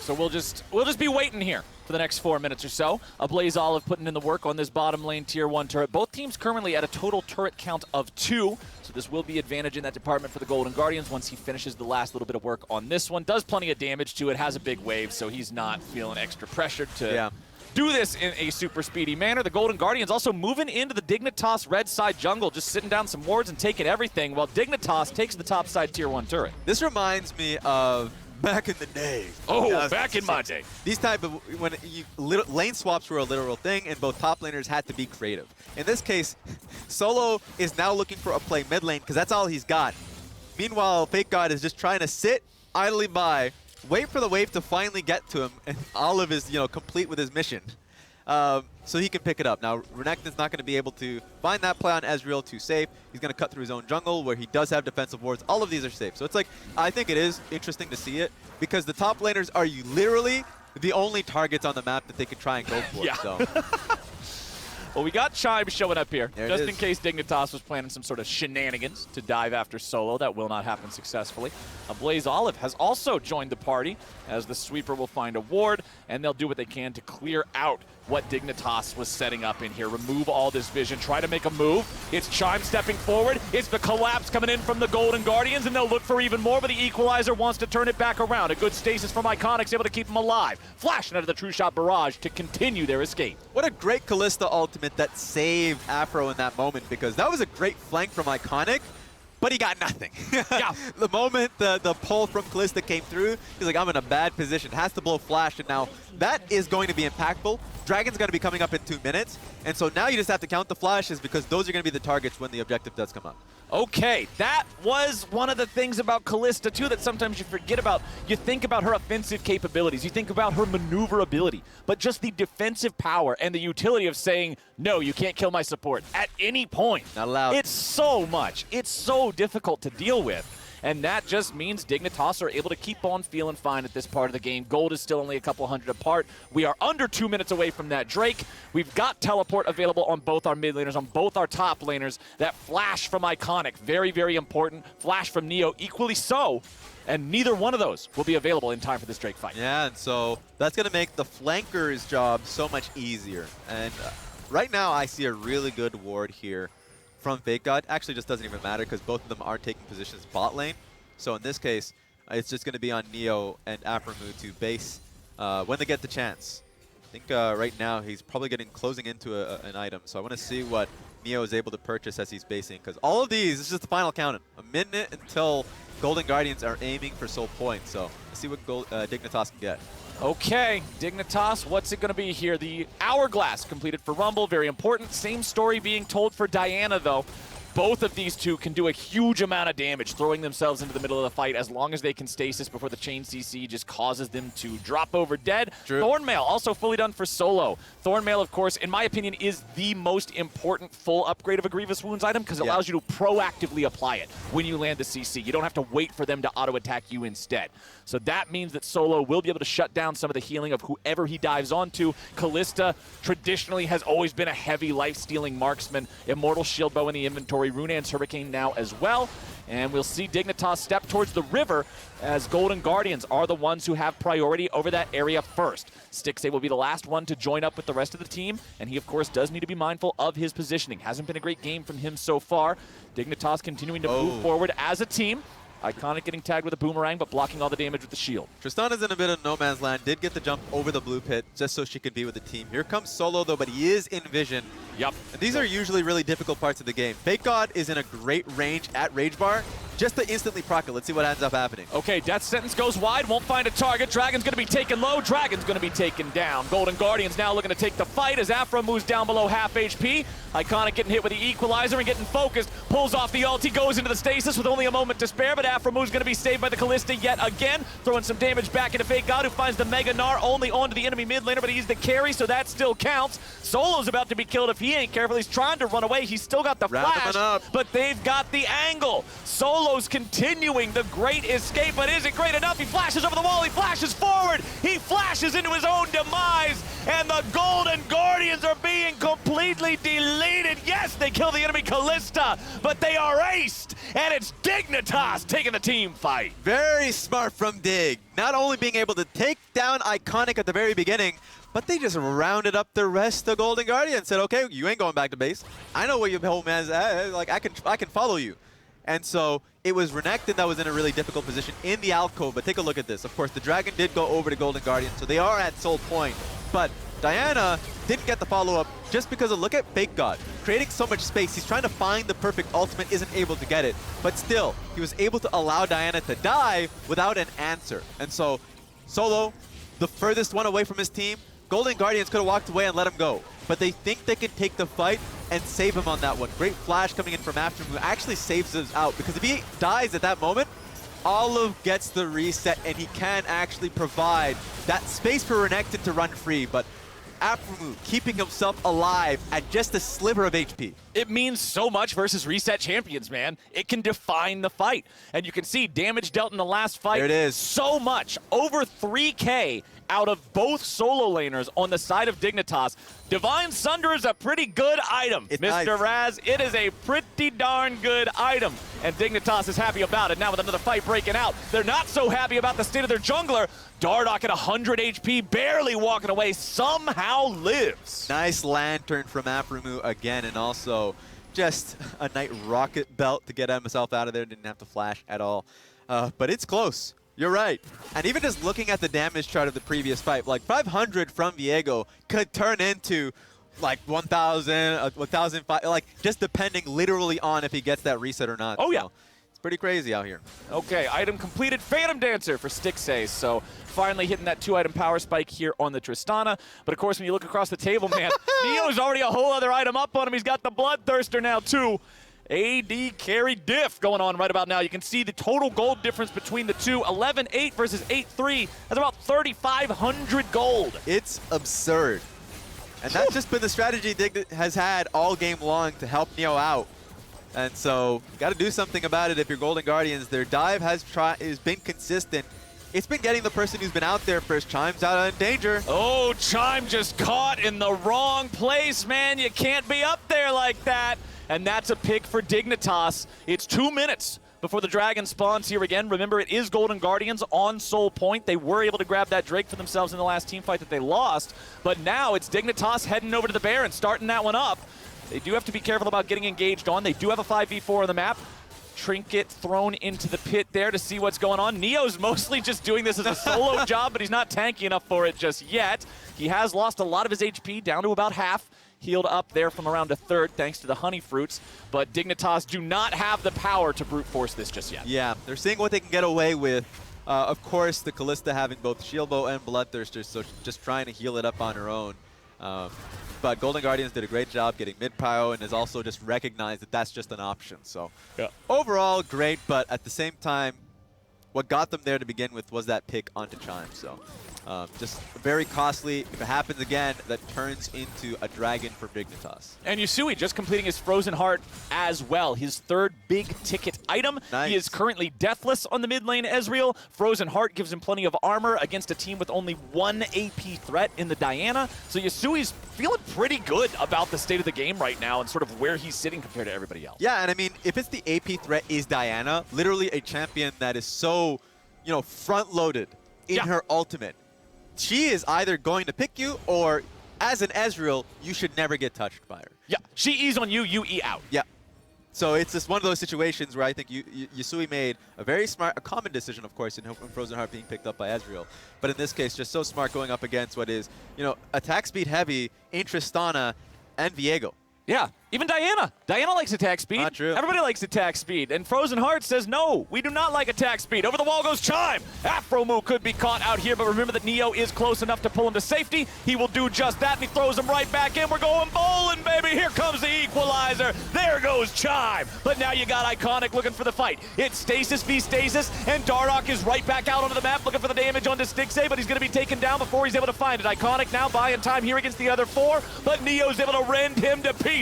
So we'll just be waiting here for the next 4 minutes or so. Ablaze Olive putting in the work on this bottom lane tier 1 turret. Both teams currently at a total turret count of 2. So this will be advantage in that department for the Golden Guardians once he finishes the last little bit of work on this one. Does plenty of damage to it, has a big wave, so he's not feeling extra pressured to do this in a super speedy manner. The Golden Guardians also moving into the Dignitas red side jungle, just sitting down some wards and taking everything, while Dignitas takes the top side tier 1 turret. This reminds me of back in the day. Oh, back in my day. These type of, when lane swaps were a literal thing and both top laners had to be creative. In this case, Solo is now looking for a play mid lane because that's all he's got. Meanwhile, Fake God is just trying to sit idly by, wait for the wave to finally get to him, and Olive is, you know, complete with his mission. so he can pick it up. Now, Renekton's not going to be able to find that play on Ezreal too safe. He's going to cut through his own jungle where he does have defensive wards. All of these are safe. So it's like, I think it is interesting to see it because the top laners are literally the only targets on the map that they could try and go for. Yeah. So. Well, we got Chime showing up here, There it just is. in case Dignitas was planning some sort of shenanigans to dive after Solo. That will not happen successfully. Blaze Olive has also joined the party, as the sweeper will find a ward, and they'll do what they can to clear out what Dignitas was setting up in here. Remove all this vision, try to make a move. It's Chime stepping forward. It's the collapse coming in from the Golden Guardians, and they'll look for even more, but the Equalizer wants to turn it back around. A good stasis from Iconics, able to keep them alive. Flashing out of the True Shot barrage to continue their escape. What a great Kalista ultimate that saved Afro in that moment, because that was a great flank from Iconic, but he got nothing. Yeah. The moment the pull from Kalista came through, he's like, I'm in a bad position. Has to blow flash, and now that is going to be impactful. Dragon's going to be coming up in 2 minutes, and so now you just have to count the flashes because those are going to be the targets when the objective does come up. Okay, that was one of the things about Kalista, too, that sometimes you forget about. You think about her offensive capabilities. You think about her maneuverability. But just the defensive power and the utility of saying, no, you can't kill my support at any point. Not allowed. It's so much. It's so difficult to deal with. And that just means Dignitas are able to keep on feeling fine at this part of the game. Gold is still only a couple hundred apart. We are under 2 minutes away from that Drake. We've got teleport available on both our mid laners, on both our top laners. That flash from Iconic, very, very important. Flash from Neo, equally so. And neither one of those will be available in time for this Drake fight. Yeah, and so that's going to make the flanker's job so much easier. And right now I see a really good ward here from Fake God. Actually just doesn't even matter because both of them are taking positions bot lane. So in this case, it's just going to be on Neo and Aframu to base when they get the chance. I think right now he's probably closing into an item. So I want to see what Neo is able to purchase as he's basing, because all of these, this is just the final count. A minute until Golden Guardians are aiming for soul points. So let's see what Dignitas can get. Okay, Dignitas, what's it going to be here? The Hourglass completed for Rumble, very important. Same story being told for Diana, though. Both of these two can do a huge amount of damage, throwing themselves into the middle of the fight as long as they can stasis before the chain CC just causes them to drop over dead. True. Thornmail also fully done for Solo. Thornmail, of course, in my opinion, is the most important full upgrade of a Grievous Wounds item because it allows you to proactively apply it when you land the CC. You don't have to wait for them to auto-attack you instead. So that means that Solo will be able to shut down some of the healing of whoever he dives onto. Kalista traditionally has always been a heavy life-stealing marksman. Immortal Shield Bow in the inventory. Runaan's Hurricane now as well. And we'll see Dignitas step towards the river as Golden Guardians are the ones who have priority over that area first. Stixxay will be the last one to join up with the rest of the team, and he, of course, does need to be mindful of his positioning. Hasn't been a great game from him so far. Dignitas continuing to move forward as a team. Iconic getting tagged with a boomerang, but blocking all the damage with the shield. Tristana's in a bit of no man's land. Did get the jump over the blue pit just so she could be with the team. Here comes Solo, though, but he is in vision. Yep. And these are usually really difficult parts of the game. Fake God is in a great range at Rage Bar just to instantly proc it. Let's see what ends up happening. Okay, Death Sentence goes wide, won't find a target. Dragon's going to be taken low. Dragon's going to be taken down. Golden Guardians now looking to take the fight as Afro moves down below half HP. Iconic getting hit with the Equalizer and getting focused. Pulls off the ulti, goes into the stasis with only a moment to spare, but Afro moves going to be saved by the Kalista yet again. Throwing some damage back into Fake God, who finds the Mega Gnar only onto the enemy mid laner, but he's the carry, so that still counts. Solo's about to be killed if he ain't careful. He's trying to run away. He's still got the flash, but they've got the angle. Solo's continuing the great escape, but is it great enough? He flashes over the wall. He flashes forward. He flashes into his own demise, and the Golden Guardians are being completely deleted. Yes, they kill the enemy Kalista, but they are aced, and it's Dignitas taking the team fight. Very smart from Dig. Not only being able to take down Iconic at the very beginning, but they just rounded up the rest of Golden Guardian. Said, okay, you ain't going back to base. I know where your home is at. Like, I can follow you. And so it was Renekton that was in a really difficult position in the alcove. But take a look at this. Of course, the Dragon did go over to Golden Guardian, so they are at soul point. But Diana didn't get the follow-up just because of, look at Fake God. Creating so much space, he's trying to find the perfect ultimate, isn't able to get it. But still, he was able to allow Diana to die without an answer. And so Solo, the furthest one away from his team, Golden Guardians could have walked away and let him go. But they think they can take the fight and save him on that one. Great flash coming in from after him, who actually saves us out. Because if he dies at that moment, Olive gets the reset, and he can actually provide that space for Renekton to run free. But Aphromoo keeping himself alive at just a sliver of HP. It means so much versus reset champions, man. It can define the fight. And you can see damage dealt in the last fight. There it is. So much. Over 3K out of both solo laners on the side of Dignitas. Divine Sunder is a pretty good item, It's Mr. nice. Raz. It is a pretty darn good item. And Dignitas is happy about it. Now with another fight breaking out, they're not so happy about the state of their jungler. Dardoch at 100 HP, barely walking away, somehow lives. Nice lantern from Aphromoo again, and also just a nice rocket belt to get himself out of there. Didn't have to flash at all. But it's close. You're right. And even just looking at the damage chart of the previous fight, like 500 from Viego could turn into like 1,000, 1,005, like just depending literally on if he gets that reset or not. Oh, yeah. So it's pretty crazy out here. Okay, item completed. Phantom Dancer for Stixace. So finally hitting that 2-item power spike here on the Tristana. But of course, when you look across the table, man, Neo's already a whole other item up on him. He's got the Bloodthirster now, too. AD carry diff going on right about now. You can see the total gold difference between the two. 11-8 versus 8-3. That's about 3,500 gold. It's absurd. And that's just been the strategy Dig has had all game long to help Neo out. And so, got to do something about it if you're Golden Guardians. Their dive has been consistent. It's been getting the person who's been out there first. Chime's out in danger. Oh, Chime just caught in the wrong place, man. You can't be up there like that. And that's a pick for Dignitas. It's 2 minutes before the Dragon spawns here again. Remember, it is Golden Guardians on Soul Point. They were able to grab that Drake for themselves in the last team fight that they lost. But now it's Dignitas heading over to the Baron, starting that one up. They do have to be careful about getting engaged on. They do have a 5v4 on the map. Trinket thrown into the pit there to see what's going on. Neo's mostly just doing this as a solo job, but he's not tanky enough for it just yet. He has lost a lot of his HP, down to about half. Healed up there from around a third thanks to the honey fruits, but Dignitas do not have the power to brute force this just yet. Yeah, they're seeing what they can get away with. Of course, the Kalista having both Shield Bow and Bloodthirster, so just trying to heal it up on her own. But Golden Guardians did a great job getting mid-prio and has also just recognized that that's just an option. So overall, great, but at the same time, what got them there to begin with was that pick onto Chime. So just very costly. If it happens again, that turns into a dragon for Dignitas. And Yusui just completing his Frozen Heart as well. His third big ticket item. Nice. He is currently deathless on the mid lane Ezreal. Frozen Heart gives him plenty of armor against a team with only 1 AP threat in the Diana. So Yusui's feeling pretty good about the state of the game right now and sort of where he's sitting compared to everybody else. Yeah, and I mean, if it's the AP threat is Diana, literally a champion that is so, you know, front-loaded in her ultimate. She is either going to pick you, or as an Ezreal, you should never get touched by her. Yeah, she E's on you, you E out. Yeah. So it's just one of those situations where I think Yusui made a very smart, a common decision, of course, in Frozen Heart being picked up by Ezreal. But in this case, just so smart going up against what is, you know, attack speed heavy in Tristana and Viego. Yeah, even Diana. Diana likes attack speed. Not true. Everybody likes attack speed. And Frozen Heart says, no, we do not like attack speed. Over the wall goes Chime. Aphromoo could be caught out here, but remember that Neo is close enough to pull him to safety. He will do just that, and he throws him right back in. We're going bowling, baby. Here comes the equalizer. There goes Chime. But now you got Iconic looking for the fight. It's Stasis v Stasis, and Dardoch is right back out onto the map looking for the damage onto Stixace, but he's going to be taken down before he's able to find it. Iconic now buying time here against the other 4, but Neo's able to rend him to pieces.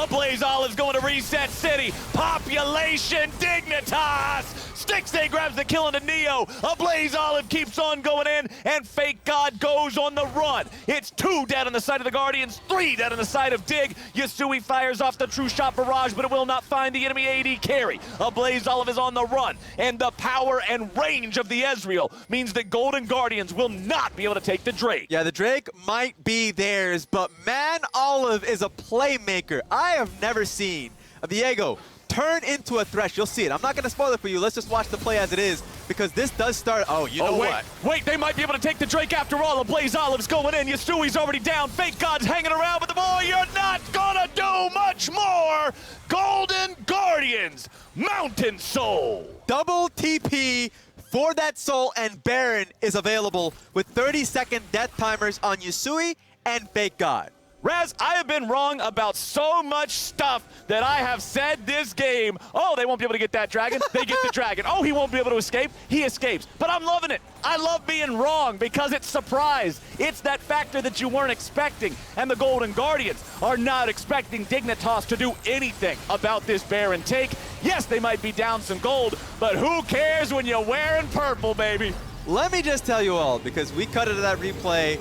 Blaze Olive's going to reset city. Population Dignitas. Stixace grabs the kill into Neo. Blaze Olive keeps on going in, and Fake God goes on the run. It's 2 dead on the side of the Guardians, 3 dead on the side of Dig. Yusui fires off the True Shot Barrage, but it will not find the enemy AD carry. Blaze Olive is on the run, and the power and range of the Ezreal means that Golden Guardians will not be able to take the Drake. Yeah, the Drake might be theirs, but man, Olive is a playmaker. I have never seen a Viego turn into a Thresh. You'll see it. I'm not going to spoil it for you. Let's just watch the play as it is, because this does start. Oh, you know what? Wait, they might be able to take the Drake after all. Blaze Olive's going in. Yasui's already down. Fake God's hanging around, but the boy, you're not gonna do much more. Golden Guardians, Mountain Soul. Double TP for that soul, and Baron is available with 30-second death timers on Yusui and Fake God. Raz, I have been wrong about so much stuff that I have said this game. Oh, they won't be able to get that dragon. They get the dragon. Oh, he won't be able to escape. He escapes. But I'm loving it. I love being wrong because it's surprise. It's that factor that you weren't expecting. And the Golden Guardians are not expecting Dignitas to do anything about this Baron take. Yes, they might be down some gold, but who cares when you're wearing purple, baby? Let me just tell you all, because we cut into that replay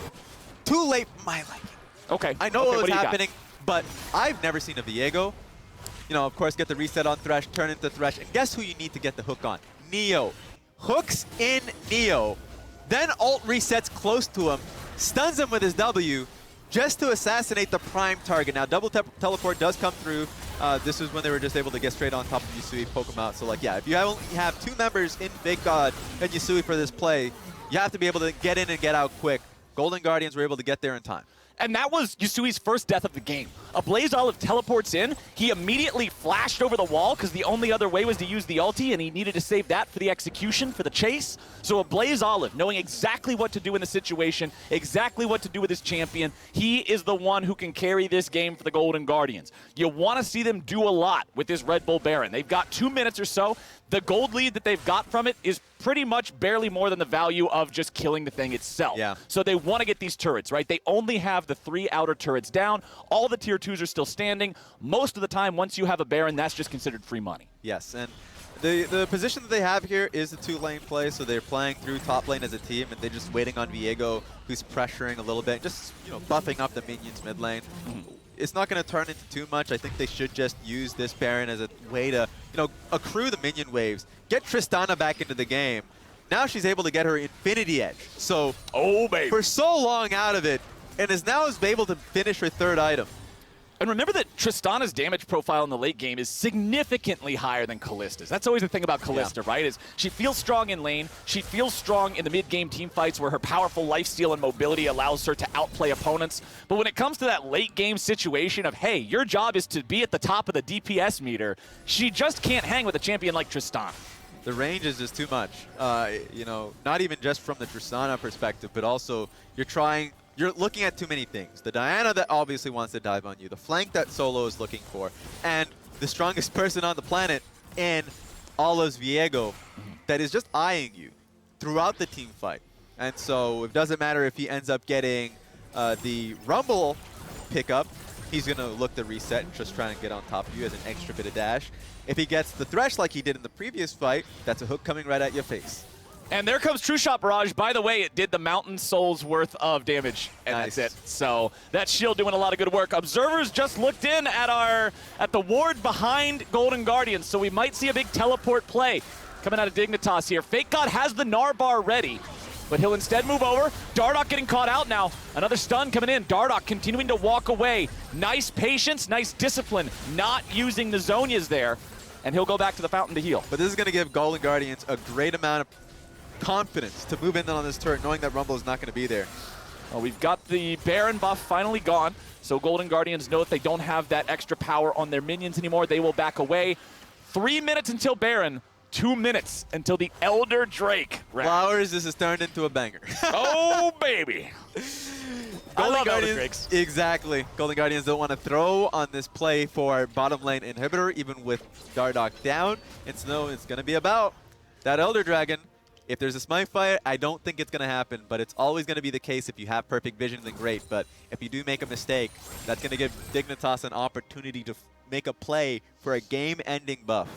too late for my liking. Okay. I know okay, what was do you got? happening, but I've never seen a Viego. You know, of course, get the reset on Thresh, turn into Thresh, and guess who you need to get the hook on? Neo. Hooks in Neo, then ult resets close to him, stuns him with his W, just to assassinate the prime target. Now, double teleport does come through. This is when they were just able to get straight on top of Yusui, poke him out. So, like, yeah, if you only have 2 members in Fake God and Yusui for this play, you have to be able to get in and get out quick. Golden Guardians were able to get there in time. And that was Yusui's first death of the game. A Blaze Olive teleports in. He immediately flashed over the wall because the only other way was to use the ulti, and he needed to save that for the execution, for the chase. So a Blaze Olive, knowing exactly what to do in the situation, exactly what to do with his champion, he is the one who can carry this game for the Golden Guardians. You want to see them do a lot with this Red Bull Baron. They've got 2 minutes or so. The gold lead that they've got from it is pretty much barely more than the value of just killing the thing itself. Yeah. So they want to get these turrets, right? They only have the 3 outer turrets down. All the tier 2s are still standing. Most of the time, once you have a Baron, that's just considered free money. Yes, and the position that they have here is the 2-lane play, so they're playing through top lane as a team, and they're just waiting on Viego, who's pressuring a little bit, just, you know, buffing up the minions mid lane. It's not going to turn into too much. I think they should just use this Baron as a way to, you know, accrue the minion waves, get Tristana back into the game. Now she's able to get her Infinity Edge. So, oh, baby. For so long out of it, and is now able to finish her 3rd item. And remember that Tristana's damage profile in the late game is significantly higher than Kallista's. That's always the thing about Kallista, right? Is she feels strong in lane, she feels strong in the mid-game team fights where her powerful lifesteal and mobility allows her to outplay opponents. But when it comes to that late-game situation of, hey, your job is to be at the top of the DPS meter, she just can't hang with a champion like Tristana. The range is just too much. You know, not even just from the Tristana perspective, but also you're looking at too many things. The Diana that obviously wants to dive on you, the flank that Solo is looking for, and the strongest person on the planet in Olive's Viego that is just eyeing you throughout the team fight. And so it doesn't matter if he ends up getting the Rumble pickup, he's going to look to reset and just try and get on top of you as an extra bit of dash. If he gets the Thresh like he did in the previous fight, that's a hook coming right at your face. And there comes True Shot Barrage. By the way, it did the Mountain Soul's worth of damage, and nice. that's it. So that shield doing a lot of good work. Observers just looked in at the ward behind Golden Guardians, so we might see a big teleport play coming out of Dignitas here. Fake God has the Gnar bar ready, but he'll instead move over. Dardoch getting caught out now. Another stun coming in. Dardoch continuing to walk away. Nice patience, nice discipline, not using the Zhonya's there, and he'll go back to the fountain to heal. But this is going to give Golden Guardians a great amount of confidence to move in on this turret, knowing that Rumble is not going to be there. Well, we've got the Baron buff finally gone, so Golden Guardians know that they don't have that extra power on their minions anymore. They will back away. 3 minutes until Baron, 2 minutes until the Elder Drake. Flowers, this has turned into a banger. Oh, baby. I love Elder Guardians, Drakes. exactly. Golden Guardians don't want to throw on this play for bottom lane inhibitor, even with Dardoch down. It's going to be about that Elder Dragon. If there's a smite fight, I don't think it's going to happen, but it's always going to be the case. If you have perfect vision, then great. But if you do make a mistake, that's going to give Dignitas an opportunity to make a play for a game-ending buff.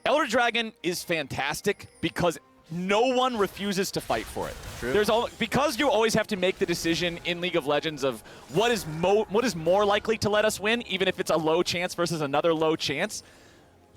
Elder Dragon is fantastic because no one refuses to fight for it. True. Because you always have to make the decision in League of Legends of what is more likely to let us win, even if it's a low chance versus another low chance.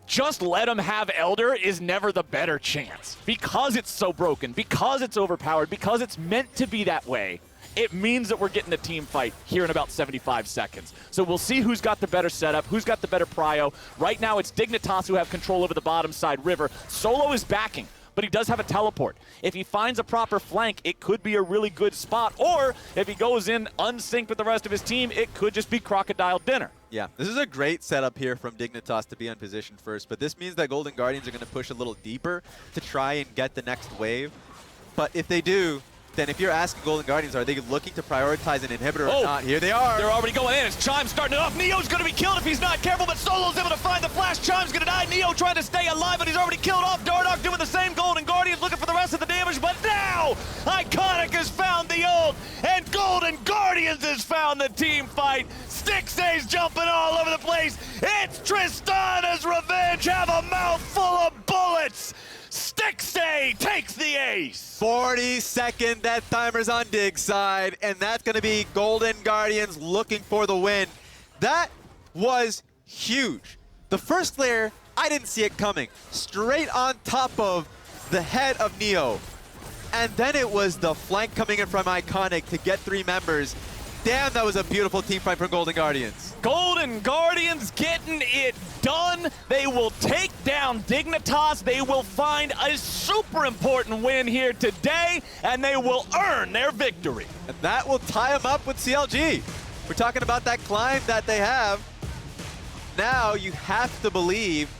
Just let them have Elder is never the better chance. Because it's so broken, because it's overpowered, because it's meant to be that way, it means that we're getting a team fight here in about 75 seconds. So we'll see who's got the better setup, who's got the better prio. Right now it's Dignitas who have control over the bottom side river. Solo is backing, but he does have a teleport. If he finds a proper flank, it could be a really good spot. Or if he goes in unsynced with the rest of his team, it could just be crocodile dinner. Yeah, this is a great setup here from Dignitas to be on position first, but this means that Golden Guardians are going to push a little deeper to try and get the next wave. But if they do, then if you're asking Golden Guardians, are they looking to prioritize an inhibitor or not? Here they are. They're already going in. It's Chime starting it off. Neo's going to be killed if he's not careful, but Solo's able to find the flash. Chime's going to die. Neo trying to stay alive, but he's already killed off. Dardoch doing the same. Golden Guardians looking for the rest of the damage, but now Iconic has found the ult, and Golden Guardians has found the team fight. Stixay's jumping all over the place. It's Tristana's revenge. Have a mouth full of bullets. Stixay takes the ace. 40-second death timers on Dig's side, and that's going to be Golden Guardians looking for the win. That was huge. The first flare, I didn't see it coming. Straight on top of the head of Neo. And then it was the flank coming in from Iconic to get 3 members. Damn, that was a beautiful team fight from Golden Guardians. Golden Guardians getting it done. They will take down Dignitas. They will find a super important win here today, and they will earn their victory. And that will tie them up with CLG. We're talking about that climb that they have. Now you have to believe,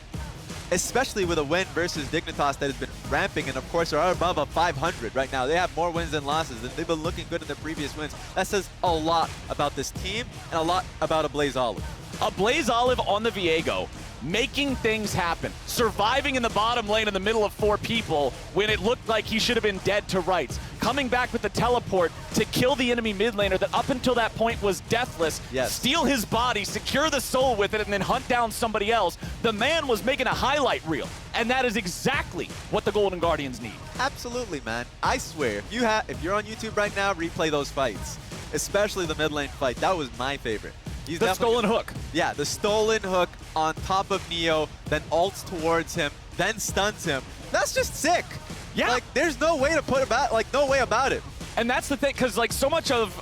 especially with a win versus Dignitas that has been ramping, and of course are above a 500 right now. They have more wins than losses, and they've been looking good in their previous wins. That says a lot about this team and a lot about a Blaze Olive. A Blaze Olive on the Viego, making things happen, surviving in the bottom lane in the middle of 4 people when it looked like he should have been dead to rights, coming back with the teleport to kill the enemy mid laner that up until that point was deathless, steal his body, secure the soul with it, and then hunt down somebody else. The man was making a highlight reel, and that is exactly what the Golden Guardians need. Absolutely, man. I swear, if you're on YouTube right now, replay those fights, especially the mid lane fight. That was my favorite. He's the stolen hook. Yeah, the stolen hook on top of Neo, then ults towards him, then stuns him. That's just sick. Yeah. Like, there's no way to put about, like, no way about it. And that's the thing, because like so much of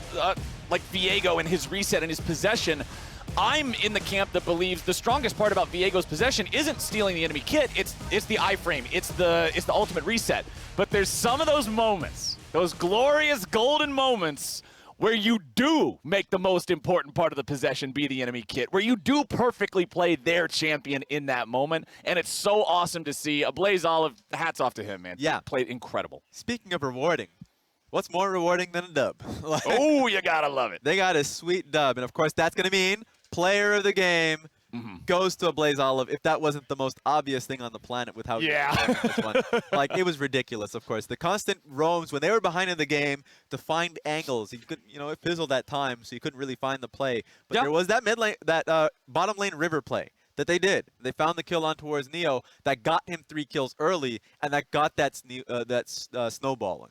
like Viego and his reset and his possession, I'm in the camp that believes the strongest part about Viego's possession isn't stealing the enemy kit, it's the iframe, it's the ultimate reset. But there's some of those moments, those glorious golden moments, where you do make the most important part of the possession be the enemy kit, where you do perfectly play their champion in that moment, and it's so awesome to see. A Blaze Olive, hats off to him, man. Yeah. Played incredible. Speaking of rewarding, what's more rewarding than a dub? Like, Oh, you gotta love it. they got a sweet dub, and of course that's gonna mean player of the game goes to a Blaze Olive. If that wasn't the most obvious thing on the planet with how this one. Like, it was ridiculous, of course. The constant roams when they were behind in the game to find angles. You could, it fizzled at times, so you couldn't really find the play. But there was that mid lane, that bottom lane river play that they did. They found the kill on towards Neo that got him 3 kills early, and that got that snowballing.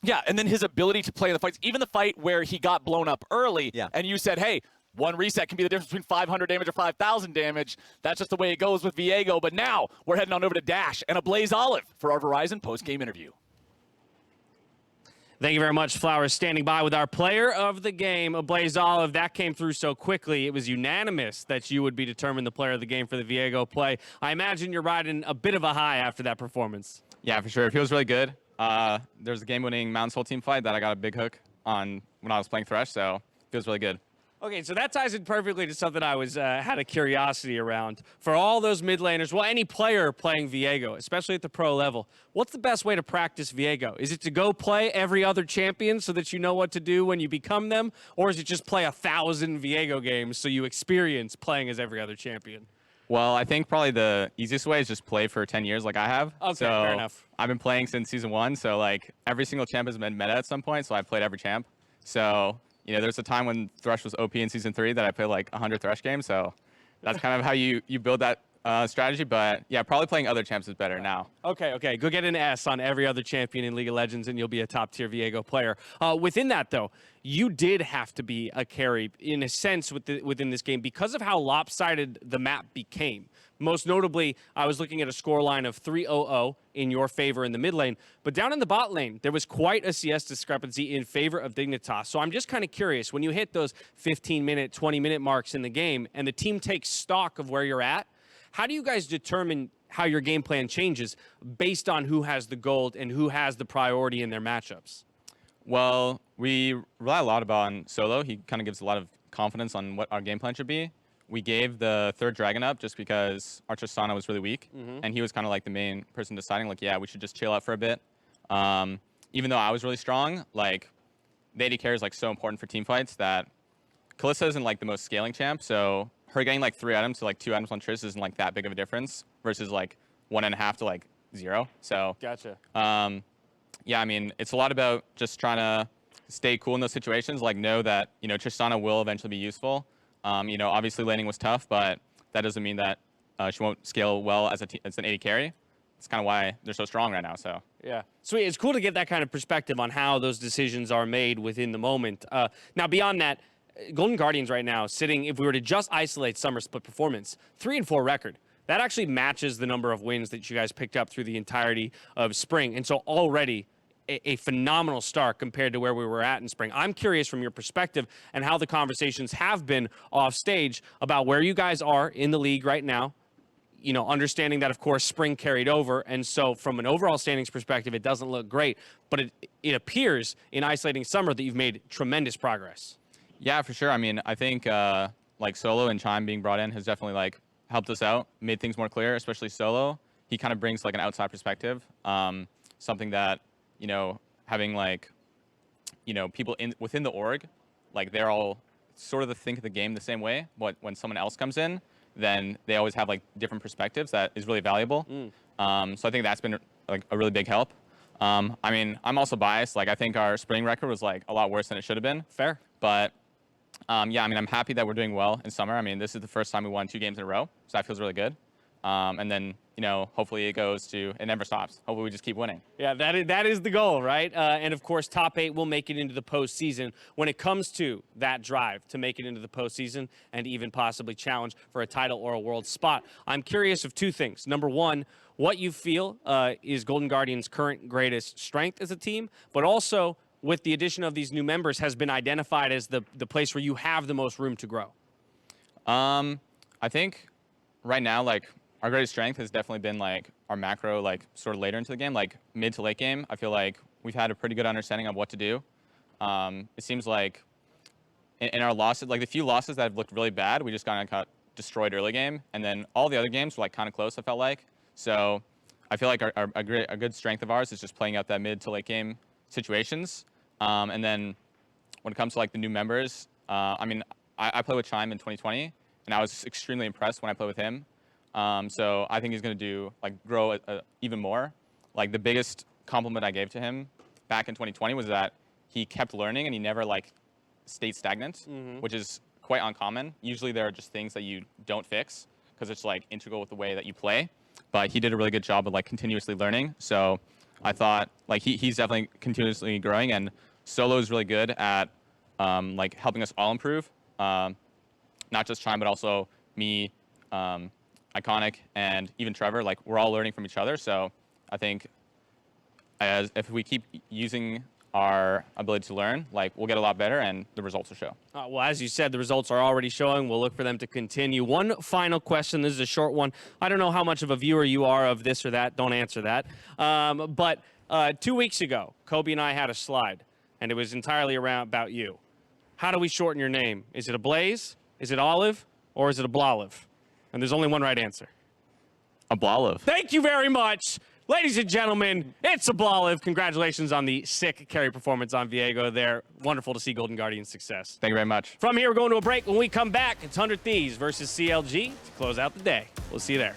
Yeah, and then his ability to play in the fights, even the fight where he got blown up early, and you said, hey, 1 reset can be the difference between 500 damage or 5,000 damage. That's just the way it goes with Viego. But now we're heading on over to Dash and a Blaze Olive for our Verizon post-game interview. Thank you very much, Flowers. Standing by with our player of the game, a Blaze Olive. That came through so quickly. It was unanimous that you would be determined the player of the game for the Viego play. I imagine you're riding a bit of a high after that performance. Yeah, for sure. It feels really good. There's a game-winning Mountain Soul team fight that I got a big hook on when I was playing Thresh, so it feels really good. Okay, so that ties in perfectly to something I was had a curiosity around. For all those mid laners, well, any player playing Viego, especially at the pro level, what's the best way to practice Viego? Is it to go play every other champion so that you know what to do when you become them? Or is it just play 1,000 Viego games so you experience playing as every other champion? Well, I think probably the easiest way is just play for 10 years like I have. Okay, so fair enough. I've been playing since Season 1, so like every single champ has been meta at some point, so I've played every champ. So there's a time when Thresh was OP in Season 3 that I played like 100 Thresh games, so that's kind of how you build that strategy. But yeah, probably playing other champs is better now. Okay. Go get an S on every other champion in League of Legends, and you'll be a top-tier Viego player. Within that, though, you did have to be a carry, in a sense, within this game because of how lopsided the map became. Most notably, I was looking at a scoreline of 3-0-0 in your favor in the mid lane, but down in the bot lane, there was quite a CS discrepancy in favor of Dignitas. So I'm just kind of curious, when you hit those 15-minute, 20-minute marks in the game, and the team takes stock of where you're at, how do you guys determine how your game plan changes based on who has the gold and who has the priority in their matchups? Well, we rely a lot on Solo. He kind of gives a lot of confidence on what our game plan should be. We gave the 3rd Dragon up just because our Tristana was really weak, and he was kind of like the main person deciding, like, yeah, we should just chill out for a bit. even though I was really strong, like the AD carry is like so important for team fights that Kalista isn't like the most scaling champ, so her getting like 3 items to like 2 items on Triss isn't like that big of a difference versus like 1.5 to like 0. So Gotcha. yeah, I mean, it's a lot about just trying to stay cool in those situations, like know that, you know, Tristana will eventually be useful. You know, obviously laning was tough, but that doesn't mean that she won't scale well as an AD carry. It's kind of why they're so strong right now, so. Yeah. Sweet. It's cool to get that kind of perspective on how those decisions are made within the moment. Now, beyond that, Golden Guardians right now sitting, if we were to just isolate Summer Split performance, 3-4 record. That actually matches the number of wins that you guys picked up through the entirety of spring. And so already a phenomenal start compared to where we were at in spring. I'm curious from your perspective and how the conversations have been off stage about where you guys are in the league right now. You know, understanding that, of course, spring carried over. And so from an overall standings perspective, it doesn't look great. But it appears in isolating summer that you've made tremendous progress. Yeah, for sure. I mean, I think like Solo and Chime being brought in has definitely like helped us out, made things more clear, especially Solo. He kind of brings like an outside perspective, something that, you know, having like, you know, people within the org, like they're all sort of think of the game the same way. But when someone else comes in, then they always have like different perspectives that is really valuable. So I think that's been like a really big help. I mean, I'm also biased. Like I think our spring record was like a lot worse than it should have been. Fair. But yeah, I mean, I'm happy that we're doing well in summer. I mean, this is the first time we won 2 games in a row, so that feels really good. And then, you know, hopefully it never stops. Hopefully we just keep winning. Yeah, that is the goal, right? And of course, top 8 will make it into the postseason. When it comes to that drive to make it into the postseason and even possibly challenge for a title or a world spot, I'm curious of 2 things. Number 1, what you feel is Golden Guardians' current greatest strength as a team, but also with the addition of these new members has been identified as the place where you have the most room to grow. I think right now, like, our greatest strength has definitely been like our macro, like sort of later into the game, like mid to late game. I feel like we've had a pretty good understanding of what to do. It seems like in our losses, like the few losses that have looked really bad, we just kind of got destroyed early game, and then all the other games were like kind of close. I felt like so. I feel like a good strength of ours is just playing out that mid to late game situations. And then when it comes to like the new members, I mean, I played with Chime in 2020, and I was extremely impressed when I played with him. So I think he's going to do like grow even more. Like the biggest compliment I gave to him back in 2020 was that he kept learning and he never like stayed stagnant, which is quite uncommon. Usually there are just things that you don't fix because it's like integral with the way that you play. But he did a really good job of like continuously learning. So I thought like he's definitely continuously growing, and Solo is really good at like helping us all improve. Not just Chime, but also me, Iconic, and even Trevor. Like we're all learning from each other. So I think if we keep using our ability to learn, like we'll get a lot better and the results will show. Well, as you said, the results are already showing. We'll look for them to continue. One final question. This is a short one. I don't know how much of a viewer you are of this or that. Don't answer that. But 2 weeks ago, Kobe and I had a slide, and it was entirely about you. How do we shorten your name? Is it a Blaze? Is it Olive? Or is it a Blolive? And there's only one right answer. A Blolive. Thank you very much. Ladies and gentlemen, it's a Blolive. Congratulations on the sick carry performance on Viego there. Wonderful to see Golden Guardians' success. Thank you very much. From here, we're going to a break. When we come back, it's 100 Thieves versus CLG to close out the day. We'll see you there.